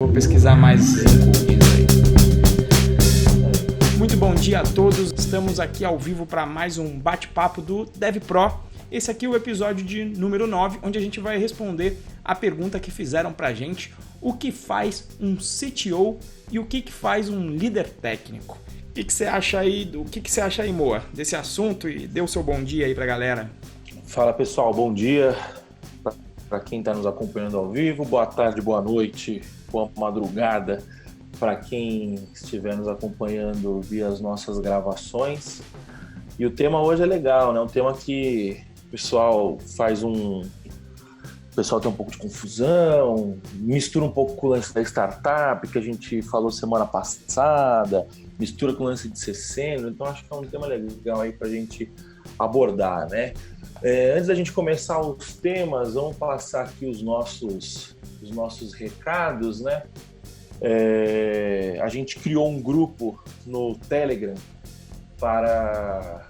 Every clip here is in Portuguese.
Vou pesquisar mais cookies aí. Muito bom dia a todos, estamos aqui ao vivo para mais um bate-papo do DevPro. Esse aqui é o episódio de número 9, onde a gente vai responder a pergunta que fizeram pra gente: o que faz um CTO e o que faz um líder técnico? O que você acha aí, Moa, desse assunto? E dê o seu bom dia aí pra galera. Fala pessoal, bom dia para quem está nos acompanhando ao vivo, boa tarde, boa noite, boa madrugada para quem estiver nos acompanhando via as nossas gravações. E o tema hoje é legal, né? Um tema que o pessoal tem um pouco de confusão, mistura um pouco com o lance da startup que a gente falou semana passada, mistura com o lance de ser sênior, então acho que é um tema legal aí para a gente abordar, né? Antes da gente começar os temas, vamos passar aqui os nossos recados, né? A gente criou um grupo no Telegram para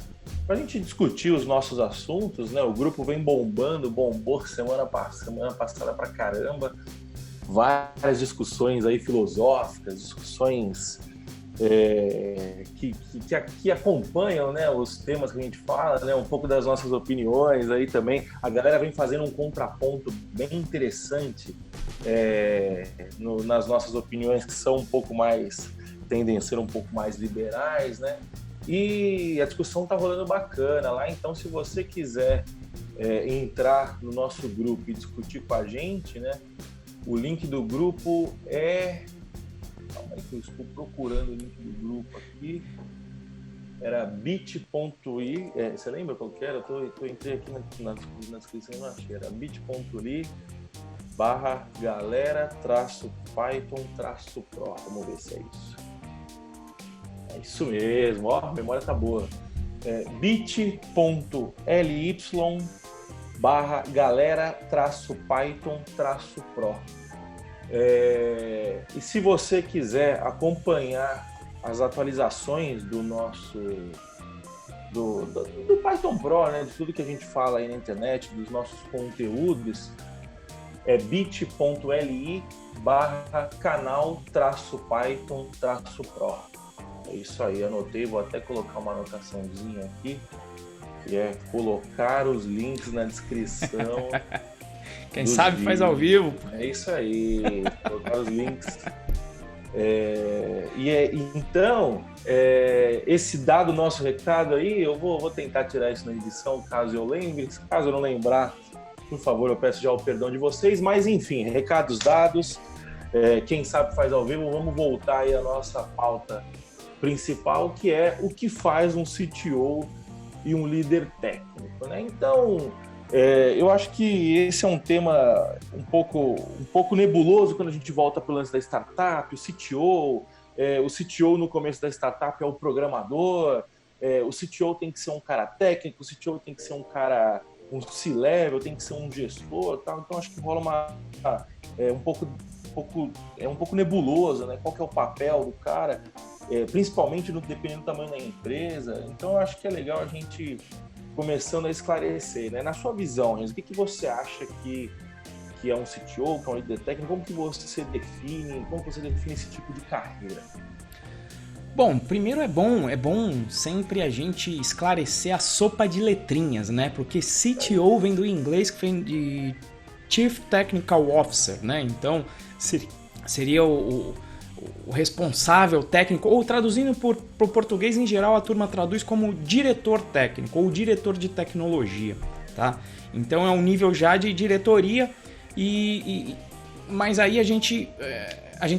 a gente discutir os nossos assuntos, né? O grupo vem bombou semana passada pra caramba, várias discussões aí filosóficas, discussões que acompanham, né, os temas que a gente fala, né, um pouco das nossas opiniões aí também. A galera vem fazendo um contraponto bem interessante nas nossas opiniões, que são tendem a ser um pouco mais liberais, né? E a discussão tá rolando bacana lá, então se você quiser entrar no nosso grupo e discutir com a gente, né, o link do grupo Calma aí que eu estou procurando o link do grupo aqui. Era bit.ly. Você lembra qual que era? Eu entrei aqui na descrição e não achei. Era bit.ly/galera-python-pro. Vamos ver se é isso. É isso mesmo, ó, a memória tá boa. bit.ly/galera-python-pro. E se você quiser acompanhar as atualizações do Python Pro, né, de tudo que a gente fala aí na internet, dos nossos conteúdos, é bit.ly/canal-python-pro. É isso aí, anotei, vou até colocar uma anotaçãozinha aqui, que é colocar os links na descrição. Quem sabe faz ao vivo. É isso aí, colocar os links. Então, esse dado nosso recado aí, eu vou tentar tirar isso na edição, caso eu lembre. Caso eu não lembrar, por favor, eu peço já o perdão de vocês. Mas, enfim, recados dados. Quem sabe faz ao vivo. Vamos voltar aí à nossa pauta principal, que é o que faz um CTO e um líder técnico, né? Então, eu acho que esse é um tema um pouco nebuloso quando a gente volta para o lance da startup, o CTO. O CTO no começo da startup é o programador, o CTO tem que ser um cara técnico, o CTO tem que ser um C-level, tem que ser um gestor, tal. Então acho que rola um pouco nebuloso, né? Qual que é o papel do cara, principalmente dependendo do tamanho da empresa. Então eu acho que é legal a gente começando a esclarecer, né? Na sua visão, Renzo, o que você acha que é um CTO, que é um líder técnico? Como você define esse tipo de carreira? Bom, primeiro é bom sempre a gente esclarecer a sopa de letrinhas, né? Porque CTO vem do inglês, que vem de Chief Technical Officer, né? Então seria o responsável técnico, ou traduzindo para o português em geral, a turma traduz como diretor técnico ou diretor de tecnologia, tá? Então é um nível já de diretoria, mas aí a gente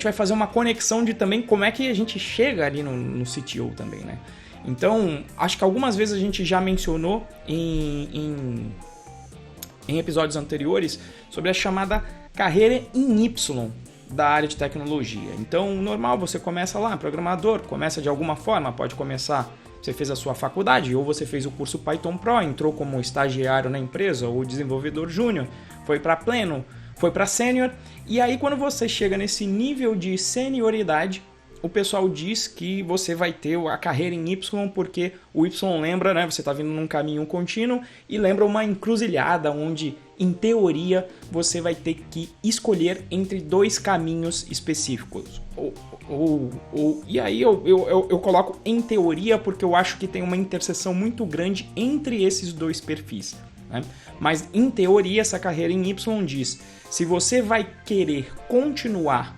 vai fazer uma conexão de também como é que a gente chega ali no CTO também, né? Então, acho que algumas vezes a gente já mencionou em episódios anteriores sobre a chamada carreira em Y da área de tecnologia. Então, normal, você começa lá, programador, começa de alguma forma, pode começar, você fez a sua faculdade, ou você fez o curso Python Pro, entrou como estagiário na empresa, ou desenvolvedor júnior, foi para pleno, foi para sênior, e aí quando você chega nesse nível de senioridade, o pessoal diz que você vai ter a carreira em Y porque o Y lembra, né? Você está vindo num caminho contínuo e lembra uma encruzilhada onde, em teoria, você vai ter que escolher entre 2 caminhos específicos. E aí eu coloco em teoria porque eu acho que tem uma interseção muito grande entre esses 2 perfis. Né? Mas em teoria essa carreira em Y diz: se você vai querer continuar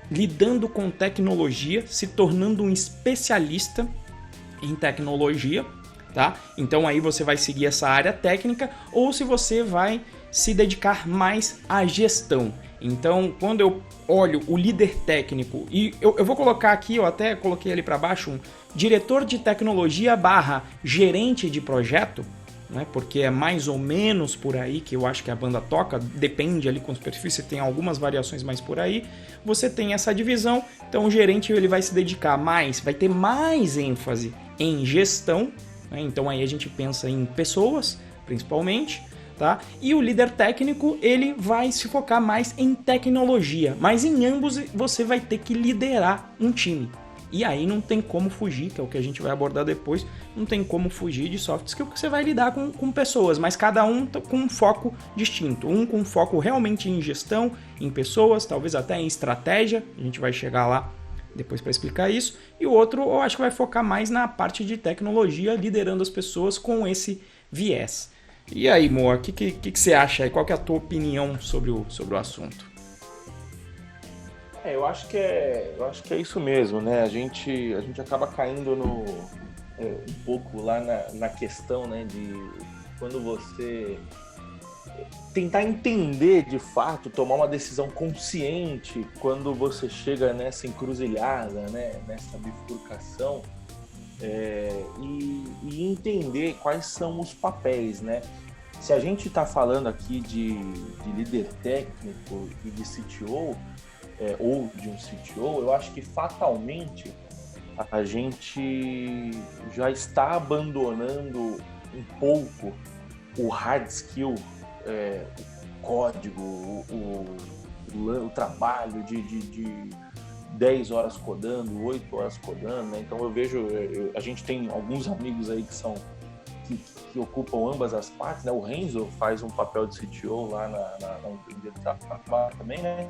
lidando com tecnologia, se tornando um especialista em tecnologia, tá? Então aí você vai seguir essa área técnica, ou se você vai se dedicar mais à gestão. Então, quando eu olho o líder técnico, e eu vou colocar aqui, eu até coloquei ali para baixo, um diretor de tecnologia / gerente de projeto, né? Porque é mais ou menos por aí que eu acho que a banda toca, depende ali com os perfis, você tem algumas variações mais por aí, você tem essa divisão, então o gerente ele vai se dedicar mais, vai ter mais ênfase em gestão, né? Então aí a gente pensa em pessoas, principalmente, tá? E o líder técnico, ele vai se focar mais em tecnologia, mas em ambos você vai ter que liderar um time. E aí não tem como fugir, que é o que a gente vai abordar depois, não tem como fugir de soft skills, que você vai lidar com pessoas, mas cada um com um foco distinto. Um com foco realmente em gestão, em pessoas, talvez até em estratégia, a gente vai chegar lá depois para explicar isso. E o outro eu acho que vai focar mais na parte de tecnologia, liderando as pessoas com esse viés. E aí, Moa, o que você acha aí? Qual que é a tua opinião sobre o assunto? Eu acho que é isso mesmo, né? A gente acaba caindo um pouco lá na questão, né, de quando você tentar entender de fato, tomar uma decisão consciente quando você chega nessa encruzilhada, né, nessa bifurcação, e entender quais são os papéis, né? Se a gente está falando aqui de líder técnico e de CTO, ou de um CTO, eu acho que fatalmente a gente já está abandonando um pouco o hard skill, o código, o trabalho de 10 horas codando, 8 horas codando, né? Então eu vejo, a gente tem alguns amigos aí que ocupam ambas as partes, né? O Renzo faz um papel de CTO lá na empresa de trabalho também, né?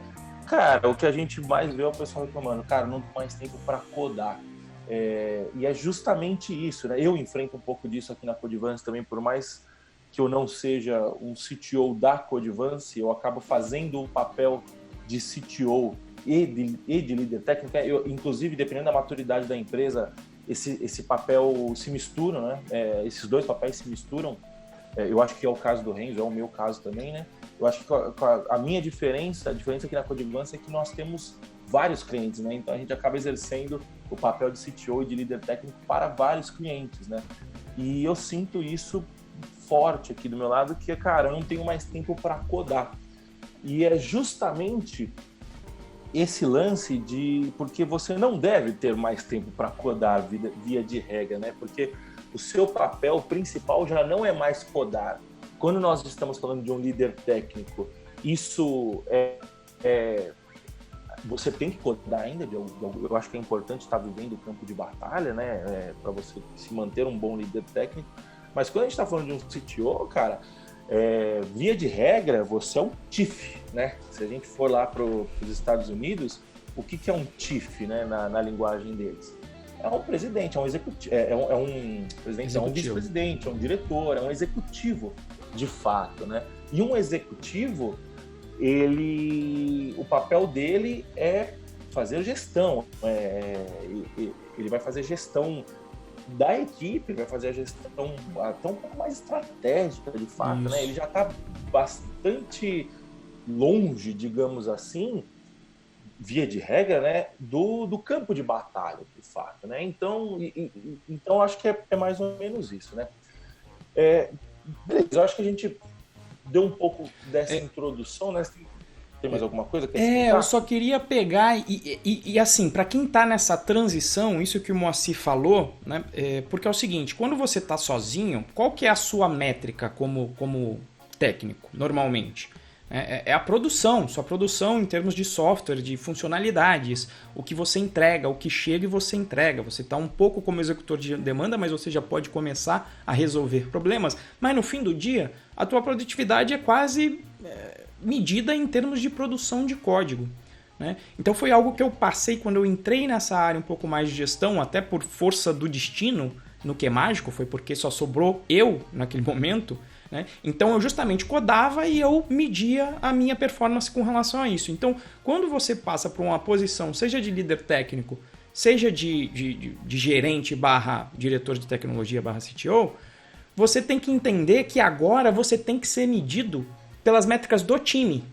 Cara, o que a gente mais vê é o pessoal reclamando, cara, não tem mais tempo para codar. E é justamente isso, né? Eu enfrento um pouco disso aqui na Codivance também, por mais que eu não seja um CTO da Codivance, eu acabo fazendo um papel de CTO e de líder técnico. Inclusive, dependendo da maturidade da empresa, esse papel se mistura, né? Esses 2 papéis se misturam. Eu acho que é o caso do Renzo, é o meu caso também, né? Eu acho que a minha diferença aqui na Codivance é que nós temos vários clientes, né? Então a gente acaba exercendo o papel de CTO e de líder técnico para vários clientes, né? E eu sinto isso forte aqui do meu lado, que, cara, eu não tenho mais tempo para codar. E é justamente esse lance porque você não deve ter mais tempo para codar via de regra, né? Porque o seu papel principal já não é mais codar. Quando nós estamos falando de um líder técnico, isso você tem que codar ainda. Eu acho que é importante estar vivendo o campo de batalha, né? Para você se manter um bom líder técnico. Mas quando a gente está falando de um CTO, cara, via de regra, você é um chief, né? Se a gente for lá para os Estados Unidos, o que é um chief, né? Na linguagem deles? É um presidente, é um executivo, é um vice-presidente, é um diretor, é um executivo, de fato, né? E um executivo, o papel dele é fazer gestão, ele vai fazer gestão da equipe, ele vai fazer a gestão até um pouco mais estratégica, de fato, né? Ele já está bastante longe, digamos assim, via de regra, né, do campo de batalha, de fato, né? Então acho que é mais ou menos isso, né? Beleza, eu acho que a gente deu um pouco dessa introdução, né? Tem mais alguma coisa que eu só queria pegar e assim, para quem tá nessa transição, isso que o Moacir falou, né? Porque é o seguinte, quando você tá sozinho, qual que é a sua métrica como técnico, normalmente? É a produção, sua produção em termos de software, de funcionalidades, o que você entrega, o que chega e você entrega. Você está um pouco como executor de demanda, mas você já pode começar a resolver problemas. Mas no fim do dia, a tua produtividade é quase medida em termos de produção de código, né? Então foi algo que eu passei quando eu entrei nessa área um pouco mais de gestão, até por força do destino, no que é mágico, foi porque só sobrou eu naquele momento, né? Então eu justamente codava e eu media a minha performance com relação a isso. Então quando você passa por uma posição, seja de líder técnico, seja de gerente / diretor de tecnologia / CTO, você tem que entender que agora você tem que ser medido pelas métricas do time.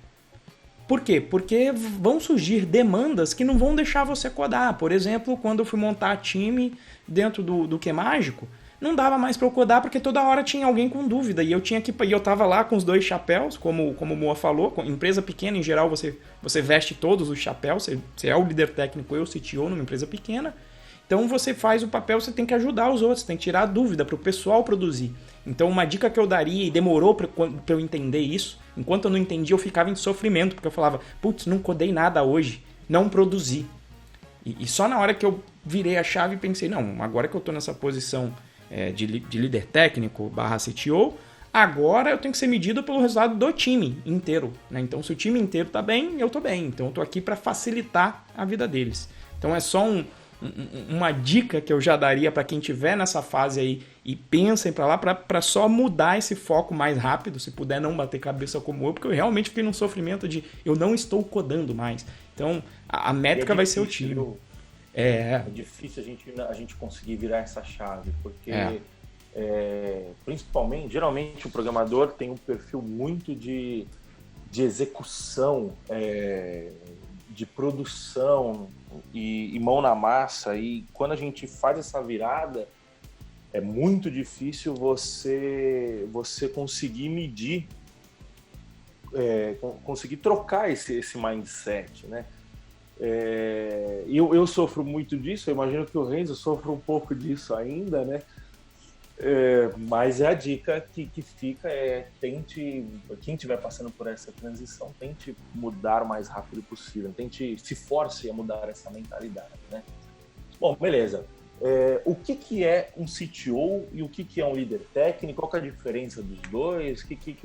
Por quê? Porque vão surgir demandas que não vão deixar você codar. Por exemplo, quando eu fui montar time dentro do Que Mágico, não dava mais para eu codar porque toda hora tinha alguém com dúvida e eu tava lá com os 2 chapéus, como o Moa falou, com empresa pequena em geral você veste todos os chapéus, você é o líder técnico, eu CTO numa empresa pequena, então você faz o papel, você tem que ajudar os outros, tem que tirar a dúvida para o pessoal produzir. Então uma dica que eu daria, e demorou para eu entender isso, enquanto eu não entendi eu ficava em sofrimento, porque eu falava, putz, não codei nada hoje, não produzi. E só na hora que eu virei a chave e pensei, não, agora que eu estou nessa posição de líder técnico / CTO, agora eu tenho que ser medido pelo resultado do time inteiro, né? Então se o time inteiro está bem, eu estou bem. Então eu estou aqui para facilitar a vida deles. Então é só uma dica que eu já daria para quem estiver nessa fase aí e pensem para lá, para só mudar esse foco mais rápido, se puder não bater cabeça como eu, porque eu realmente fiquei num sofrimento de eu não estou codando mais. Então a métrica vai ser o time. É difícil a gente conseguir virar essa chave, porque principalmente, geralmente o programador tem um perfil muito de execução, de produção e mão na massa, e quando a gente faz essa virada, é muito difícil você conseguir medir, conseguir trocar esse mindset, né? Eu sofro muito disso, eu imagino que o Renzo sofre um pouco disso ainda, né? Mas a dica que fica tente, quem estiver passando por essa transição, tente mudar o mais rápido possível, se force a mudar essa mentalidade, né? Bom, beleza. O que é um CTO e o que é um líder técnico? Qual que é a diferença dos dois? O que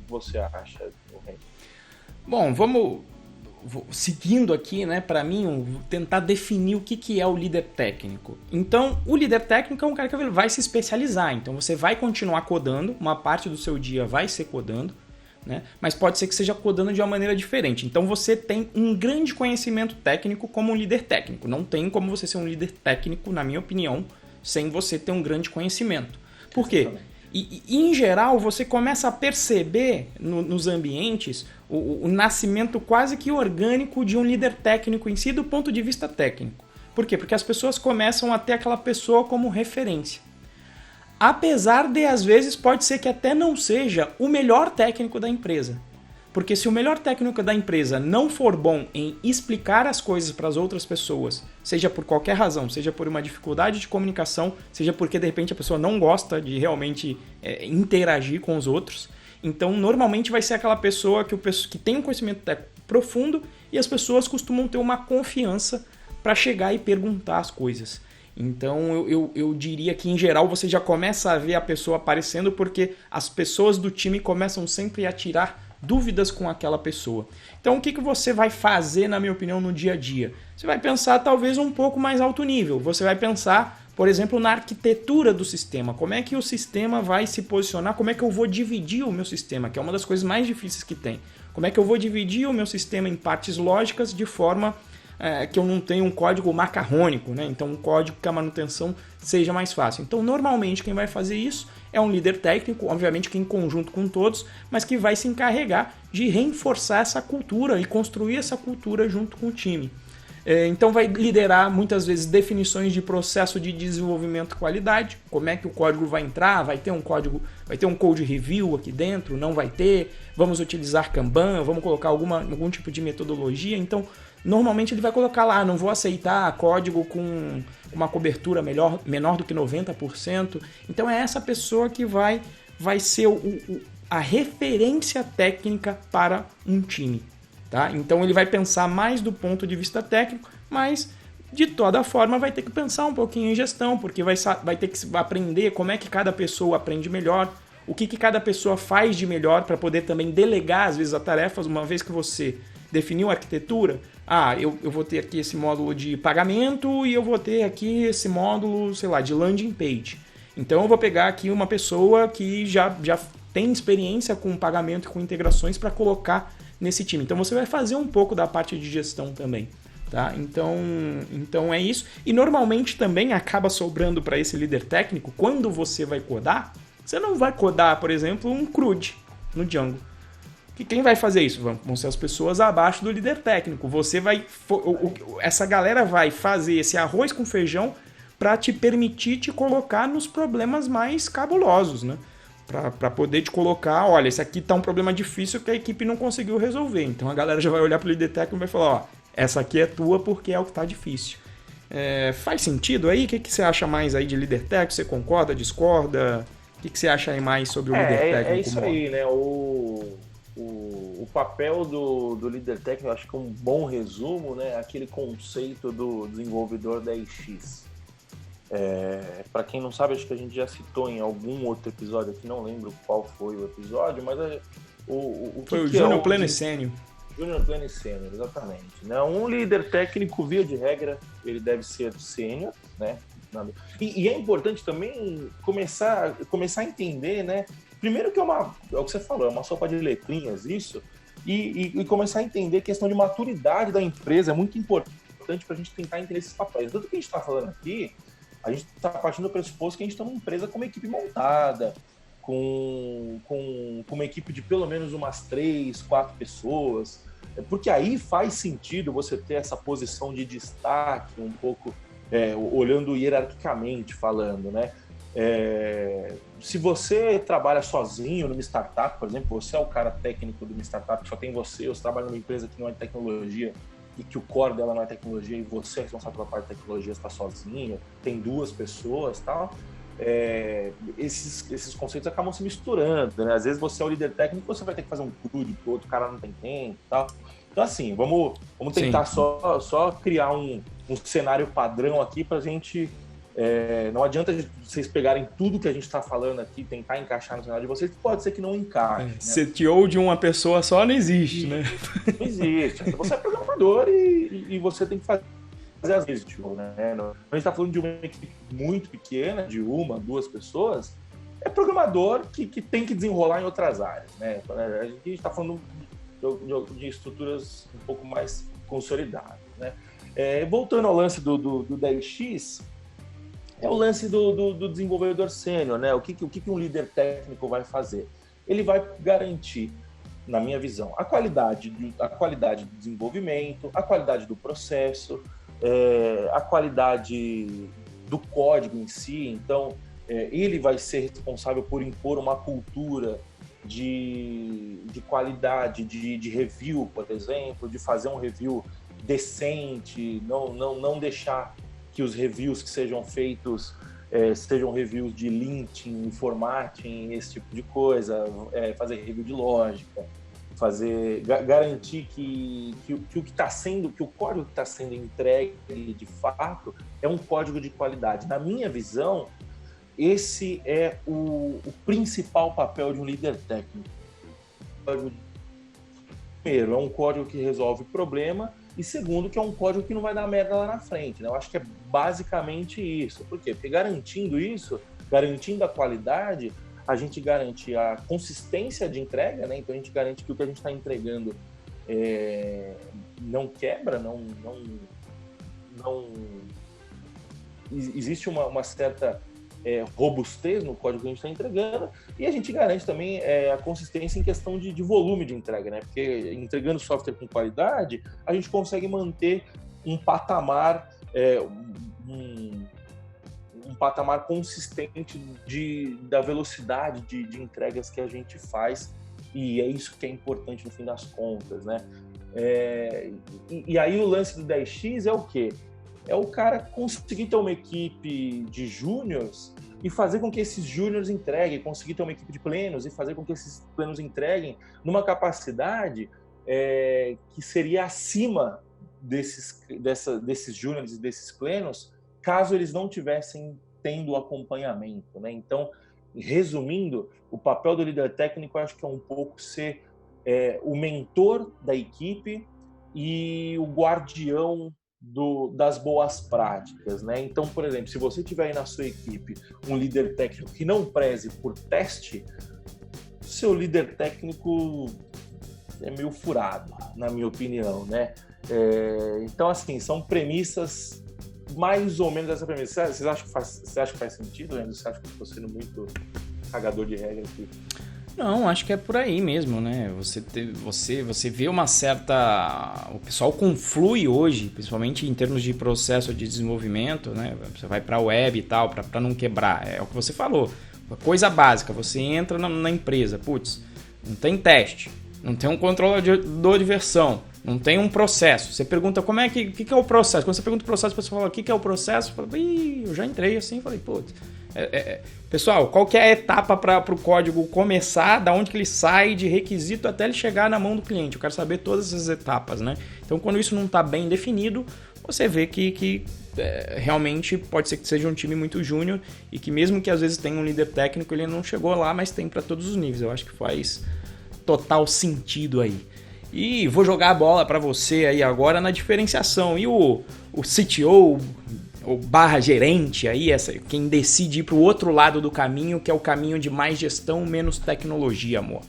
você acha, Renzo? Bom, vamos seguindo aqui, né, para mim, tentar definir o que é o líder técnico. Então, o líder técnico é um cara que vai se especializar. Então, você vai continuar codando, uma parte do seu dia vai ser codando, né, mas pode ser que seja codando de uma maneira diferente. Então, você tem um grande conhecimento técnico como um líder técnico. Não tem como você ser um líder técnico, na minha opinião, sem você ter um grande conhecimento. Por quê? E em geral, você começa a perceber nos ambientes o nascimento quase que orgânico de um líder técnico em si, do ponto de vista técnico. Por quê? Porque as pessoas começam a ter aquela pessoa como referência. Apesar de, às vezes, pode ser que até não seja o melhor técnico da empresa. Porque se o melhor técnico da empresa não for bom em explicar as coisas para as outras pessoas, seja por qualquer razão, seja por uma dificuldade de comunicação, seja porque de repente a pessoa não gosta de realmente interagir com os outros, então normalmente vai ser aquela pessoa que tem um conhecimento técnico profundo e as pessoas costumam ter uma confiança para chegar e perguntar as coisas. Então eu diria que em geral você já começa a ver a pessoa aparecendo porque as pessoas do time começam sempre a tirar dúvidas com aquela pessoa. Então o que você vai fazer, na minha opinião, no dia a dia? Você vai pensar talvez um pouco mais alto nível. Você vai pensar, por exemplo, na arquitetura do sistema. Como é que o sistema vai se posicionar? Como é que eu vou dividir o meu sistema? Que é uma das coisas mais difíceis que tem. Como é que eu vou dividir o meu sistema em partes lógicas de forma que eu não tenha um código macarrônico, né? Então um código que a manutenção seja mais fácil. Então normalmente quem vai fazer isso é um líder técnico, obviamente que em conjunto com todos, mas que vai se encarregar de reforçar essa cultura e construir essa cultura junto com o time. Então vai liderar muitas vezes definições de processo de desenvolvimento e qualidade, como é que o código vai entrar, vai ter um code review aqui dentro, não vai ter, vamos utilizar Kanban, vamos colocar algum tipo de metodologia. Então normalmente ele vai colocar lá, não vou aceitar código com uma cobertura menor do que 90%. Então é essa pessoa que vai ser a referência técnica para um time, tá? Então ele vai pensar mais do ponto de vista técnico, mas de toda forma vai ter que pensar um pouquinho em gestão, porque vai ter que aprender como é que cada pessoa aprende melhor, o que cada pessoa faz de melhor para poder também delegar às vezes as tarefas, uma vez que você definiu a arquitetura. Eu vou ter aqui esse módulo de pagamento e eu vou ter aqui esse módulo, sei lá, de landing page. Então eu vou pegar aqui uma pessoa que já tem experiência com pagamento e com integrações para colocar nesse time. Então você vai fazer um pouco da parte de gestão também. Tá? Então é isso. E normalmente também acaba sobrando para esse líder técnico, quando você vai codar, você não vai codar, por exemplo, um CRUD no Django. Quem vai fazer isso? Vão ser as pessoas abaixo do líder técnico. Essa galera vai fazer esse arroz com feijão para te permitir te colocar nos problemas mais cabulosos, né? Para poder te colocar, olha, esse aqui tá um problema difícil que a equipe não conseguiu resolver. Então a galera já vai olhar pro líder técnico e vai falar, ó, essa aqui é tua porque é o que tá difícil. Faz sentido aí? O que você acha mais aí de líder técnico? Você concorda, discorda? O que você acha aí mais sobre o líder técnico? É isso aí, né? O papel do líder técnico, eu acho que é um bom resumo, né? Aquele conceito do desenvolvedor 10x. Para quem não sabe, acho que a gente já citou em algum outro episódio aqui, não lembro qual foi o episódio, mas foi o Júnior Pleno e Sênior. Júnior Pleno e Sênior, exatamente. Né? Um líder técnico, via de regra, ele deve ser sênior, né? E é importante também começar a entender, né? Primeiro que é o que você falou, é uma sopa de letrinhas isso, e começar a entender a questão de maturidade da empresa é muito importante para a gente tentar entender esses papéis. Tudo que a gente está falando aqui, a gente está partindo do pressuposto que a gente está numa empresa com uma equipe montada, com uma equipe de pelo menos umas 3, 4 pessoas, porque aí faz sentido você ter essa posição de destaque um pouco, olhando hierarquicamente falando, né? Se você trabalha sozinho numa startup, por exemplo, você é o cara técnico de uma startup que só tem você, ou você trabalha numa empresa que não é tecnologia e que o core dela não é tecnologia e você é responsável pela parte de tecnologia, está sozinho, tem 2 pessoas e tal, esses conceitos acabam se misturando, né? Às vezes você é o líder técnico, você vai ter que fazer um CRUD, porque o outro cara não tem tempo e tal. Então assim, vamos tentar só criar um cenário padrão aqui pra gente... não adianta vocês pegarem tudo que a gente está falando aqui, tentar encaixar no cenário de vocês, que pode ser que não encaixe. Né? CTO de uma pessoa só não existe, né? Não existe. Você é programador e você tem que fazer as vezes, né? A gente está falando de uma equipe muito pequena, de 1, 2 pessoas, é programador que tem que desenrolar em outras áreas, né? A gente está falando de estruturas um pouco mais consolidadas, né? Voltando ao lance do 10x, é o lance do desenvolvedor sênior, né? O que um líder técnico vai fazer? Ele vai garantir, na minha visão, a qualidade do desenvolvimento, a qualidade do processo, a qualidade do código em si. Então, ele vai ser responsável por impor uma cultura de qualidade, de review, por exemplo, de fazer um review decente, não deixar que os reviews que sejam feitos sejam reviews de linting, formatting, esse tipo de coisa, fazer review de lógica, garantir que o código que está sendo entregue de fato é um código de qualidade. Na minha visão, esse é o principal papel de um líder técnico. Primeiro, é um código que resolve problema, e segundo, que é um código que não vai dar merda lá na frente, né? Eu acho que é basicamente isso. Por quê? Porque garantindo isso, garantindo a qualidade, a gente garante a consistência de entrega, né? Então a gente garante que o que a gente está entregando não quebra, não existe uma certa robustez no código que a gente está entregando, e a gente garante também a consistência em questão de volume de entrega, né? Porque entregando software com qualidade, a gente consegue manter um patamar um patamar consistente da velocidade de entregas que a gente faz, e é isso que é importante no fim das contas, né? E aí o lance do 10x é o quê? É o cara conseguir ter uma equipe de júniors e fazer com que esses júniores entreguem, conseguir ter uma equipe de plenos e fazer com que esses plenos entreguem numa capacidade que seria acima desses júniores e desses plenos, caso eles não tivessem tendo acompanhamento, né? Então, resumindo, o papel do líder técnico eu acho que é um pouco ser o mentor da equipe e o guardião das boas práticas, né? Então, por exemplo, se você tiver aí na sua equipe um líder técnico que não preze por teste, seu líder técnico é meio furado, na minha opinião, né? Então, assim, são premissas mais ou menos essa premissa. Você acha que faz sentido, Leandro? Você acha que eu estou sendo muito cagador de regra aqui? Não, acho que é por aí mesmo, né? Você vê uma certa... O pessoal conflui hoje, principalmente em termos de processo de desenvolvimento, né? Você vai para a web e tal, para não quebrar. É o que você falou. Coisa básica, você entra na empresa, putz, não tem teste, não tem um controlador de versão, não tem um processo. Você pergunta como é que é o processo. Quando você pergunta o processo, a pessoa fala o que é o processo. Fala, eu já entrei assim, falei, putz. Pessoal, qual que é a etapa para o código começar, da onde que ele sai de requisito até ele chegar na mão do cliente? Eu quero saber todas essas etapas, né? Então, quando isso não está bem definido, você vê que realmente pode ser que seja um time muito júnior e que mesmo que às vezes tenha um líder técnico, ele não chegou lá, mas tem para todos os níveis. Eu acho que faz total sentido aí. E vou jogar a bola para você aí agora na diferenciação. E o CTO... ou barra gerente aí, quem decide ir para o outro lado do caminho, que é o caminho de mais gestão, menos tecnologia, amor?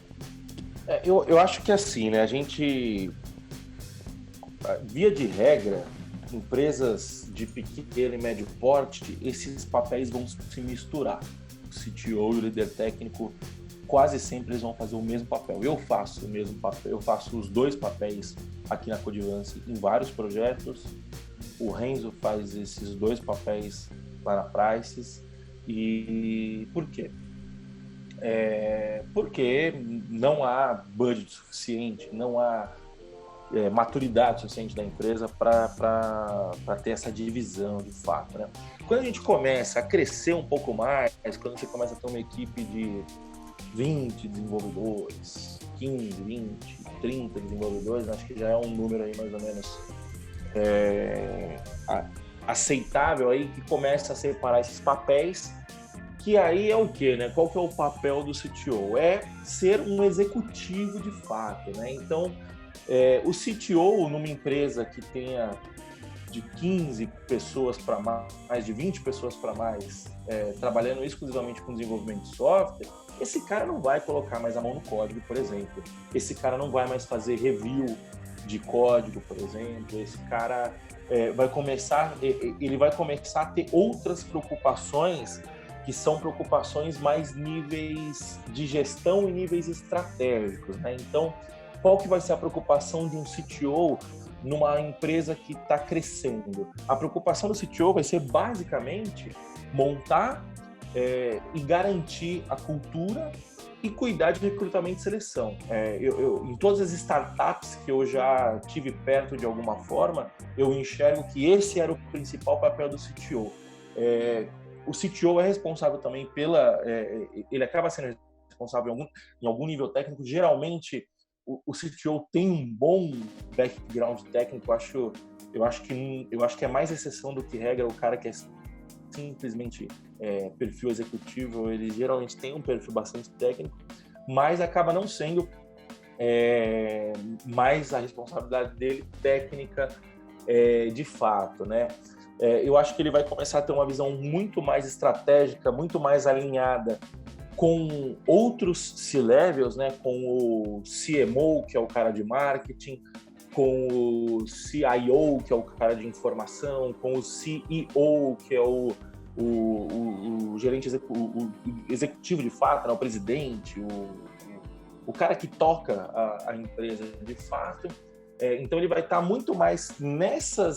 Eu acho que assim, né? A gente, via de regra, empresas de pequeno e médio porte, esses papéis vão se misturar. O CTO e o líder técnico, quase sempre eles vão fazer o mesmo papel. Eu faço o mesmo papel, eu faço os dois papéis aqui na Codivance em vários projetos. O Renzo faz esses dois papéis lá na Prices. E por quê? Porque não há budget suficiente, não há maturidade suficiente da empresa para ter essa divisão de fato, né? Quando a gente começa a crescer um pouco mais, quando a gente começa a ter uma equipe de 20 desenvolvedores, 15, 20, 30 desenvolvedores, acho que já é um número aí mais ou menos aceitável aí, que começa a separar esses papéis, que aí é o quê, né? Qual que é o papel do CTO? É ser um executivo de fato, né? Então, o CTO numa empresa que tenha de 15 pessoas para mais, de 20 pessoas para mais, trabalhando exclusivamente com desenvolvimento de software, esse cara não vai colocar mais a mão no código, por exemplo. Esse cara não vai mais fazer review de código, por exemplo. Esse cara vai começar a ter outras preocupações, que são preocupações mais níveis de gestão e níveis estratégicos, né? Então, qual que vai ser a preocupação de um CTO numa empresa que está crescendo? A preocupação do CTO vai ser basicamente montar e garantir a cultura e cuidar de recrutamento e seleção. Em todas as startups que eu já tive perto de alguma forma, eu enxergo que esse era o principal papel do CTO. O CTO é responsável também ele acaba sendo responsável em algum nível técnico. Geralmente, o CTO tem um bom background técnico. Eu acho que é mais exceção do que regra. O cara que é simplesmente perfil executivo, ele geralmente tem um perfil bastante técnico, mas acaba não sendo mais a responsabilidade dele técnica de fato, né? Eu acho que ele vai começar a ter uma visão muito mais estratégica, muito mais alinhada com outros C-levels, né? Com o CMO, que é o cara de marketing, com o CIO, que é o cara de informação, com o CEO, que é o gerente executivo de fato, né? O presidente, o cara que toca a empresa de fato. Então ele vai estar muito mais nessa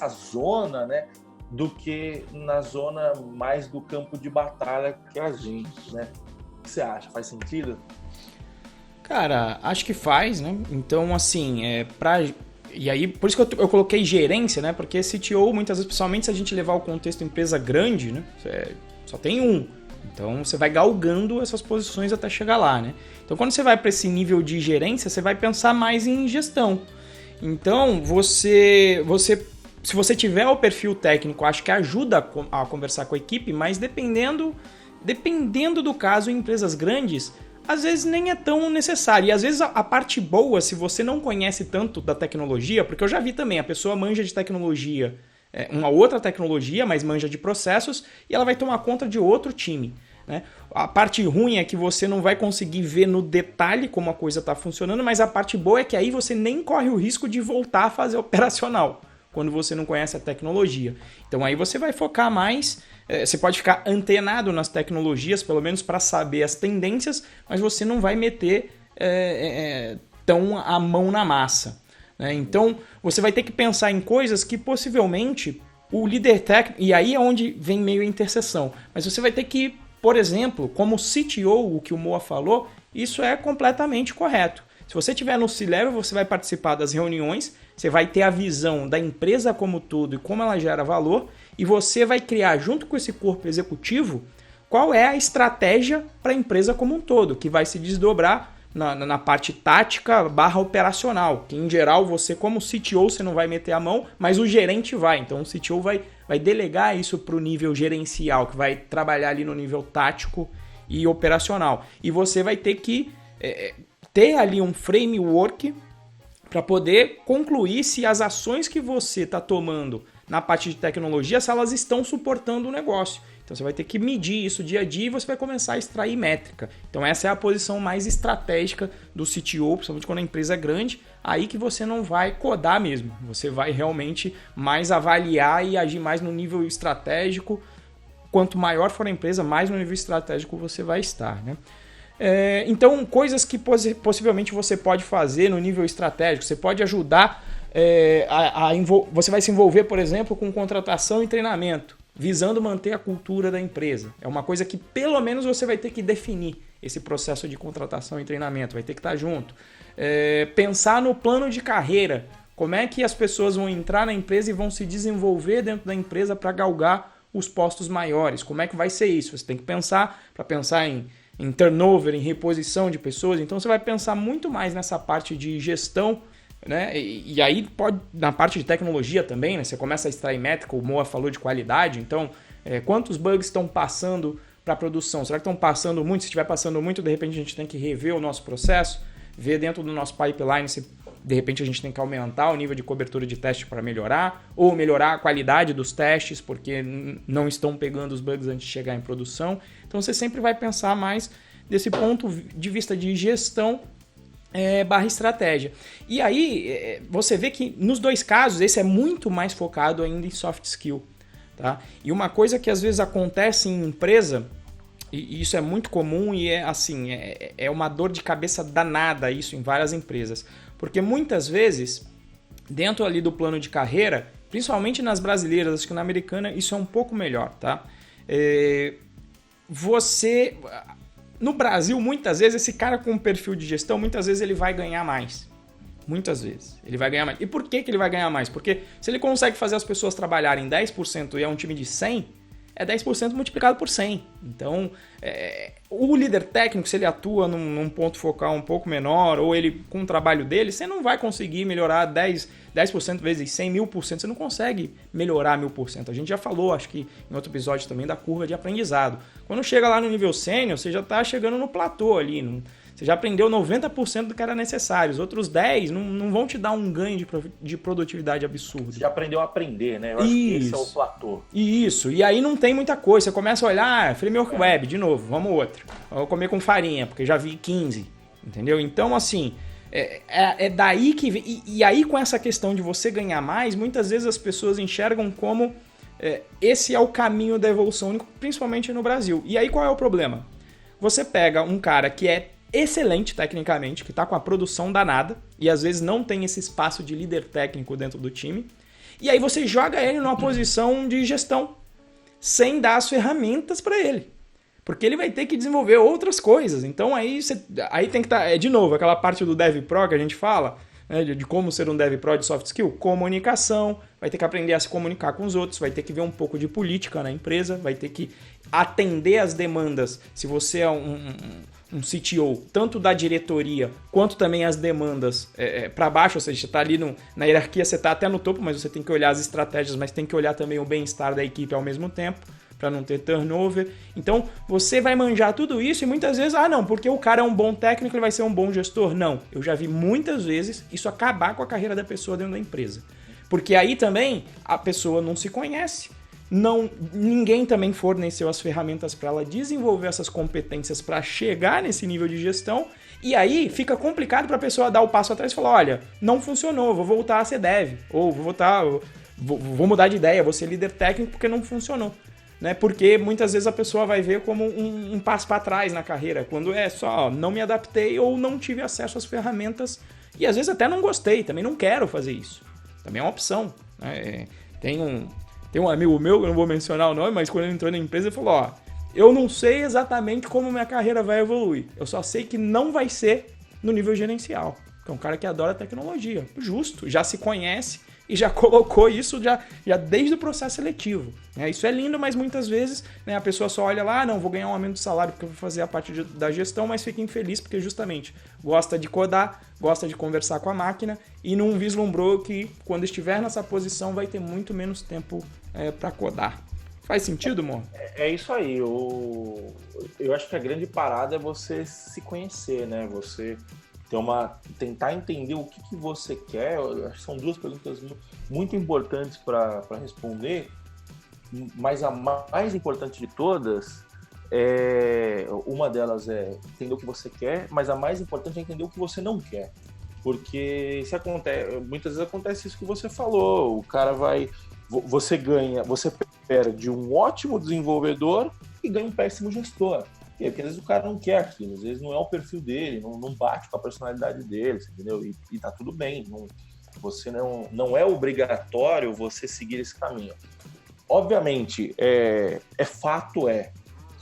zona, né, do que na zona mais do campo de batalha que é a gente, né? O que você acha? Faz sentido? Cara, acho que faz, né? Então, assim, E aí, por isso que eu coloquei gerência, né? Porque CTO, muitas vezes, principalmente se a gente levar o contexto empresa grande, né? Só tem um. Então, você vai galgando essas posições até chegar lá, né? Então, quando você vai para esse nível de gerência, você vai pensar mais em gestão. Então, se você tiver o perfil técnico, acho que ajuda a conversar com a equipe, mas dependendo do caso, em empresas grandes, às vezes nem é tão necessário. E às vezes a parte boa, se você não conhece tanto da tecnologia, porque eu já vi também, a pessoa manja de tecnologia, uma outra tecnologia, mas manja de processos, e ela vai tomar conta de outro time, né? A parte ruim é que você não vai conseguir ver no detalhe como a coisa está funcionando, mas a parte boa é que aí você nem corre o risco de voltar a fazer operacional, quando você não conhece a tecnologia. Então aí você vai focar mais, você pode ficar antenado nas tecnologias, pelo menos para saber as tendências, mas você não vai meter tão a mão na massa. Então, você vai ter que pensar em coisas que possivelmente o líder técnico... E aí é onde vem meio a interseção. Mas você vai ter que, por exemplo, como CTO, o que o Moa falou, isso é completamente correto. Se você estiver no C-Level, você vai participar das reuniões, você vai ter a visão da empresa como todo e como ela gera valor, e você vai criar, junto com esse corpo executivo, qual é a estratégia para a empresa como um todo, que vai se desdobrar na parte tática / operacional, que em geral você como CTO você não vai meter a mão, mas o gerente vai. Então o CTO vai delegar isso para o nível gerencial, que vai trabalhar ali no nível tático e operacional. E você vai ter que ter ali um framework para poder concluir se as ações que você está tomando na parte de tecnologia, se elas estão suportando o negócio. Então você vai ter que medir isso dia a dia e você vai começar a extrair métrica. Então essa é a posição mais estratégica do CTO, principalmente quando a empresa é grande, aí que você não vai codar mesmo. Você vai realmente mais avaliar e agir mais no nível estratégico. Quanto maior for a empresa, mais no nível estratégico você vai estar, né? Então, coisas que possivelmente você pode fazer no nível estratégico, você pode ajudar, você vai se envolver, por exemplo, com contratação e treinamento, visando manter a cultura da empresa. É uma coisa que pelo menos você vai ter que definir esse processo de contratação e treinamento, vai ter que estar junto. Pensar no plano de carreira, como é que as pessoas vão entrar na empresa e vão se desenvolver dentro da empresa para galgar os postos maiores, como é que vai ser isso? Você tem que pensar em turnover, em reposição de pessoas, então você vai pensar muito mais nessa parte de gestão, né? E aí pode, na parte de tecnologia também, né? Você começa a extrair métrica, o Moa falou de qualidade, então quantos bugs estão passando para a produção? Será que estão passando muito? Se estiver passando muito, de repente a gente tem que rever o nosso processo, ver dentro do nosso pipeline se de repente a gente tem que aumentar o nível de cobertura de teste para melhorar, ou melhorar a qualidade dos testes, porque não estão pegando os bugs antes de chegar em produção. Então você sempre vai pensar mais desse ponto de vista de gestão / estratégia. E aí você vê que nos dois casos esse é muito mais focado ainda em soft skill. Tá? E uma coisa que às vezes acontece em empresa, e isso é muito comum e é uma dor de cabeça danada isso em várias empresas. Porque muitas vezes, dentro ali do plano de carreira, principalmente nas brasileiras, acho que na americana isso é um pouco melhor, tá? No Brasil, muitas vezes, esse cara com perfil de gestão, muitas vezes ele vai ganhar mais. Muitas vezes. Ele vai ganhar mais. E por que ele vai ganhar mais? Porque se ele consegue fazer as pessoas trabalharem 10% e é um time de 100, é 10% multiplicado por 100. Então, o líder técnico, se ele atua num ponto focal um pouco menor, ou ele com o trabalho dele, você não vai conseguir melhorar 10% vezes 100, 1000%. Você não consegue melhorar 1000%. A gente já falou, acho que em outro episódio também, da curva de aprendizado. Quando chega lá no nível sênior, você já está chegando no platô ali. Você já aprendeu 90% do que era necessário. Os outros 10% não vão te dar um ganho de produtividade absurdo. Você já aprendeu a aprender, né? Eu acho que esse é o platô. Isso. E aí não tem muita coisa. Você começa a olhar, framework web, de novo, vamos outro. Vou comer com farinha, porque já vi 15. Entendeu? Então, assim, é daí que... E aí, com essa questão de você ganhar mais, muitas vezes as pessoas enxergam como esse é o caminho da evolução, principalmente no Brasil. E aí, qual é o problema? Você pega um cara que é excelente tecnicamente, que está com a produção danada e às vezes não tem esse espaço de líder técnico dentro do time, e aí você joga ele numa posição de gestão sem dar as ferramentas para ele, porque ele vai ter que desenvolver outras coisas. Então aí tem que estar, de novo, aquela parte do Dev Pro que a gente fala, né, de como ser um dev pro de soft skill? Comunicação, vai ter que aprender a se comunicar com os outros, vai ter que ver um pouco de política na empresa, vai ter que atender as demandas. Se você é um CTO, tanto da diretoria, quanto também as demandas para baixo, ou seja, você está ali na hierarquia, você está até no topo, mas você tem que olhar as estratégias, mas tem que olhar também o bem-estar da equipe ao mesmo tempo, para não ter turnover. Então, você vai manjar tudo isso e muitas vezes, não, porque o cara é um bom técnico, ele vai ser um bom gestor. Não, eu já vi muitas vezes isso acabar com a carreira da pessoa dentro da empresa. Porque aí também a pessoa não se conhece, ninguém também forneceu as ferramentas para ela desenvolver essas competências para chegar nesse nível de gestão, e aí fica complicado para a pessoa dar o passo atrás e falar, olha, não funcionou, vou voltar a ser dev, ou vou mudar de ideia, vou ser líder técnico porque não funcionou. Né? Porque muitas vezes a pessoa vai ver como um passo para trás na carreira, quando é só não me adaptei ou não tive acesso às ferramentas, e às vezes até não gostei, também não quero fazer isso. Também é uma opção. Né? Tem um amigo meu, eu não vou mencionar o nome, mas quando ele entrou na empresa ele falou, eu não sei exatamente como minha carreira vai evoluir, eu só sei que não vai ser no nível gerencial, que é um cara que adora tecnologia, justo, já se conhece e já colocou isso já desde o processo seletivo. Né? Isso é lindo, mas muitas vezes, né, a pessoa só olha lá, não, vou ganhar um aumento de salário porque eu vou fazer a parte da gestão, mas fica infeliz porque justamente gosta de codar, gosta de conversar com a máquina e não vislumbrou que quando estiver nessa posição vai ter muito menos tempo para codar. Faz sentido, amor? É isso aí. Eu acho que a grande parada é você se conhecer, né? Você tentar entender o que você quer. Acho que são duas perguntas muito importantes para responder, mas a mais importante de todas uma delas é entender o que você quer, mas a mais importante é entender o que você não quer, porque muitas vezes acontece isso que você falou, você perde um ótimo desenvolvedor e ganha um péssimo gestor. Porque às vezes o cara não quer aquilo, às vezes não é o perfil dele, não bate com a personalidade dele, entendeu? E tá tudo bem, você não é obrigatório você seguir esse caminho. Obviamente, fato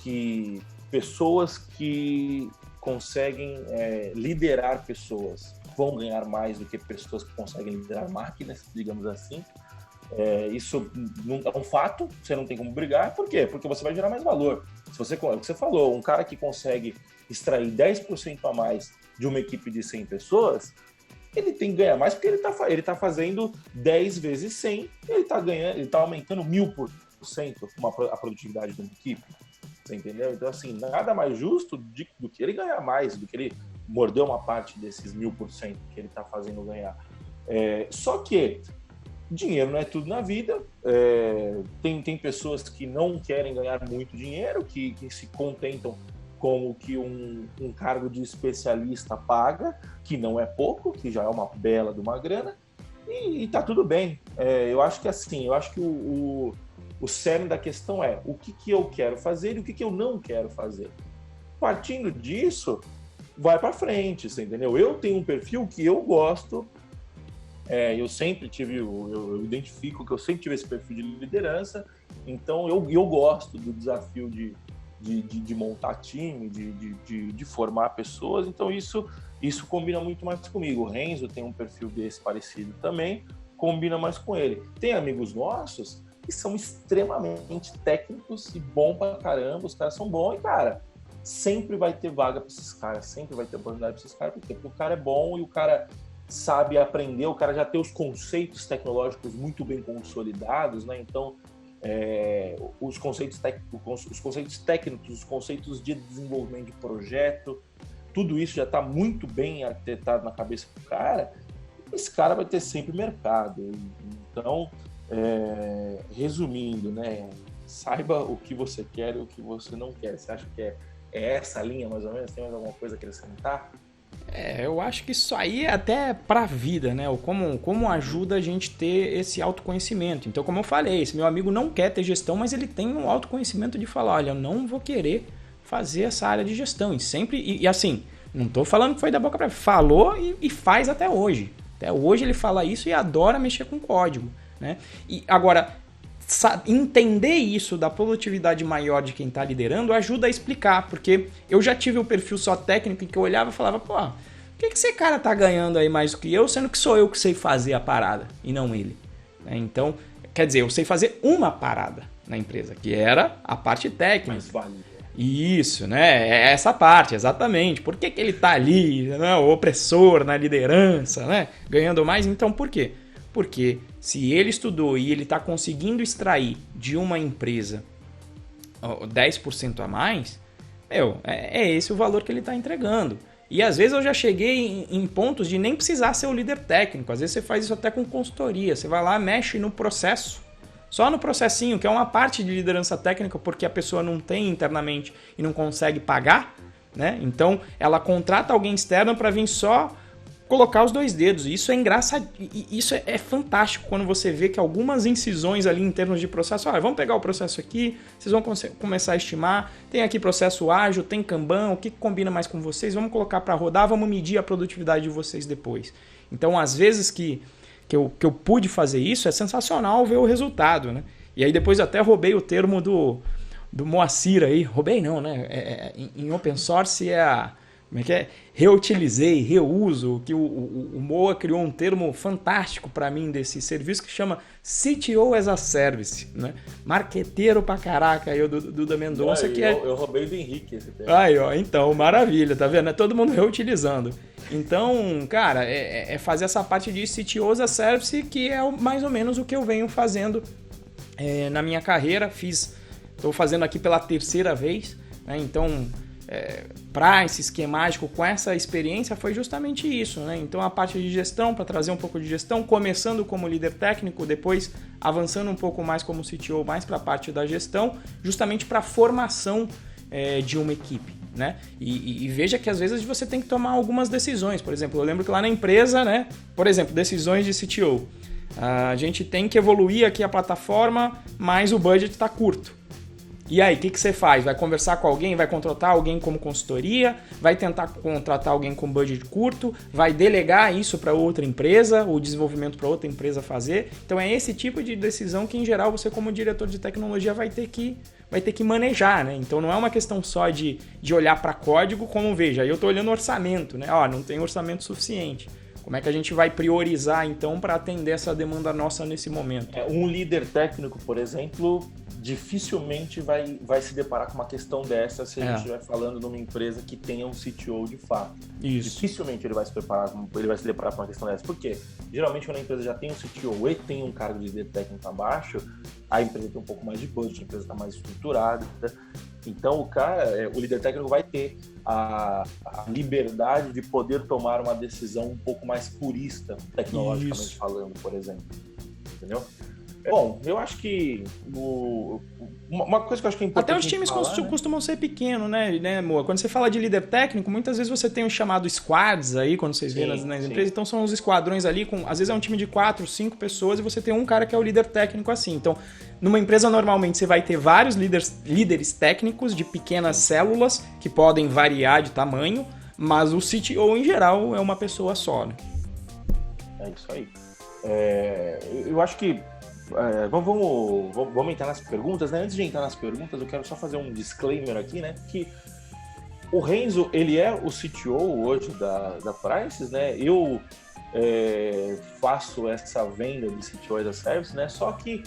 que pessoas que conseguem liderar pessoas vão ganhar mais do que pessoas que conseguem liderar máquinas, digamos assim. Isso é um fato, você não tem como brigar. Por quê? Porque você vai gerar mais valor. Se você, como você falou, um cara que consegue extrair 10% a mais de uma equipe de 100 pessoas, ele tem que ganhar mais porque ele tá fazendo 10 vezes 100, ele tá aumentando 1000% a produtividade de uma equipe. Você entendeu? Então, assim, nada mais justo do que ele ganhar mais, do que ele morder uma parte desses 1000% que ele tá fazendo ganhar. Só que dinheiro não é tudo na vida. Tem pessoas que não querem ganhar muito dinheiro, que se contentam com o que um cargo de especialista paga, que não é pouco, que já é uma bela de uma grana, e tá tudo bem. Eu acho que o cerne da questão é o que eu quero fazer e o que eu não quero fazer. Partindo disso, vai para frente, você entendeu? Eu tenho um perfil que eu gosto. Eu sempre tive, eu identifico que eu sempre tive esse perfil de liderança, então eu gosto do desafio de montar time, de formar pessoas, então isso combina muito mais comigo. O Renzo tem um perfil desse parecido também, combina mais com ele. Tem amigos nossos que são extremamente técnicos e bom pra caramba, os caras são bons e, cara, sempre vai ter vaga pra esses caras, sempre vai ter oportunidade pra esses caras, porque o cara é bom e o cara sabe aprender, o cara já tem os conceitos tecnológicos muito bem consolidados, né? Então, os conceitos técnicos, os conceitos de desenvolvimento de projeto, tudo isso já está muito bem arquitetado na cabeça do cara, esse cara vai ter sempre mercado. Então, resumindo, né? Saiba o que você quer e o que você não quer. Você acha que é essa linha, mais ou menos? Tem mais alguma coisa a acrescentar? Eu acho que isso aí é até pra vida, né? Como ajuda a gente ter esse autoconhecimento. Então, como eu falei, esse meu amigo não quer ter gestão, mas ele tem um autoconhecimento de falar, olha, eu não vou querer fazer essa área de gestão. E assim, não tô falando que foi da boca pra fora. Falou e faz até hoje. Até hoje ele fala isso e adora mexer com código, né? E agora, entender isso da produtividade maior de quem está liderando ajuda a explicar, porque eu já tive o perfil só técnico em que eu olhava e falava, que esse cara tá ganhando aí mais do que eu, sendo que sou eu que sei fazer a parada e não ele? Então, quer dizer, eu sei fazer uma parada na empresa, que era a parte técnica. Mais vale. Isso, né? É essa parte, exatamente. Por que ele tá ali, né? O opressor na liderança, né? Ganhando mais? Então, por quê? Porque se ele estudou e ele tá conseguindo extrair de uma empresa 10% a mais, é esse o valor que ele tá entregando. E às vezes eu já cheguei em pontos de nem precisar ser o líder técnico. Às vezes você faz isso até com consultoria. Você vai lá, mexe no processo. Só no processinho, que é uma parte de liderança técnica, porque a pessoa não tem internamente e não consegue pagar, né? Então ela contrata alguém externo para vir só colocar os 2 dedos. Isso é engraçado, isso é fantástico quando você vê que algumas incisões ali em termos de processo, vamos pegar o processo aqui, vocês vão começar a estimar, tem aqui processo ágil, tem Kanban, o que combina mais com vocês, vamos colocar para rodar, vamos medir a produtividade de vocês depois. Então, às vezes que eu pude fazer isso, é sensacional ver o resultado, né? E aí depois eu até roubei o termo do Moacir aí, roubei não, né? Em open source como é que é? Reutilizei, reuso, que o Moa criou um termo fantástico para mim desse serviço que chama CTO as a Service, né? Marqueteiro pra caraca aí, o Duda Mendonça, que eu roubei do Henrique esse termo. Aí, ó, então, maravilha, tá vendo? É todo mundo reutilizando. Então, cara, é fazer essa parte de CTO as a Service, que é mais ou menos o que eu venho fazendo na minha carreira. Estou fazendo aqui pela 3ª vez, né? Então, para esse esquemático, com essa experiência, foi justamente isso, né? Então, a parte de gestão, para trazer um pouco de gestão, começando como líder técnico, depois avançando um pouco mais como CTO, mais para a parte da gestão, justamente para a formação de uma equipe, né? E veja que às vezes você tem que tomar algumas decisões. Por exemplo, eu lembro que lá na empresa, né? Por exemplo, decisões de CTO. A gente tem que evoluir aqui a plataforma, mas o budget está curto. E aí, o que você faz? Vai conversar com alguém? Vai contratar alguém como consultoria? Vai tentar contratar alguém com budget curto? Vai delegar isso para outra empresa? O desenvolvimento para outra empresa fazer? Então é esse tipo de decisão que, em geral, você como diretor de tecnologia vai ter que manejar, né? Então não é uma questão só de olhar para código, como veja, eu estou olhando orçamento, né? Não tem orçamento suficiente. Como é que a gente vai priorizar, então, para atender essa demanda nossa nesse momento? Um líder técnico, por exemplo, dificilmente vai se deparar com uma questão dessa se a gente estiver falando numa empresa que tenha um CTO de fato. Isso. Dificilmente ele vai se deparar com uma questão dessa. Por quê? Geralmente, quando a empresa já tem um CTO e tem um cargo de líder técnico abaixo, a empresa tem um pouco mais de budget, a empresa está mais estruturada. Então, o líder técnico vai ter a liberdade de poder tomar uma decisão um pouco mais purista, tecnologicamente falando, por exemplo. Entendeu? Bom, eu acho que uma coisa que eu acho que é importante. Até os times costumam ser pequenos, né, Moa? Quando você fala de líder técnico, muitas vezes você tem o chamado squads aí, quando vocês vêem nas empresas. Então são os esquadrões ali, às vezes é um time de 4, 5 pessoas e você tem um cara que é o líder técnico assim. Então, numa empresa normalmente você vai ter vários líderes técnicos de pequenas células que podem variar de tamanho, mas o CTO em geral é uma pessoa só, né? É isso aí. Eu acho que vamos entrar nas perguntas, né? Antes de entrar nas perguntas, eu quero só fazer um disclaimer aqui, né? Que o Renzo, ele é o CTO hoje da Prices, né? Eu faço essa venda de CTO as a Service, né? Só que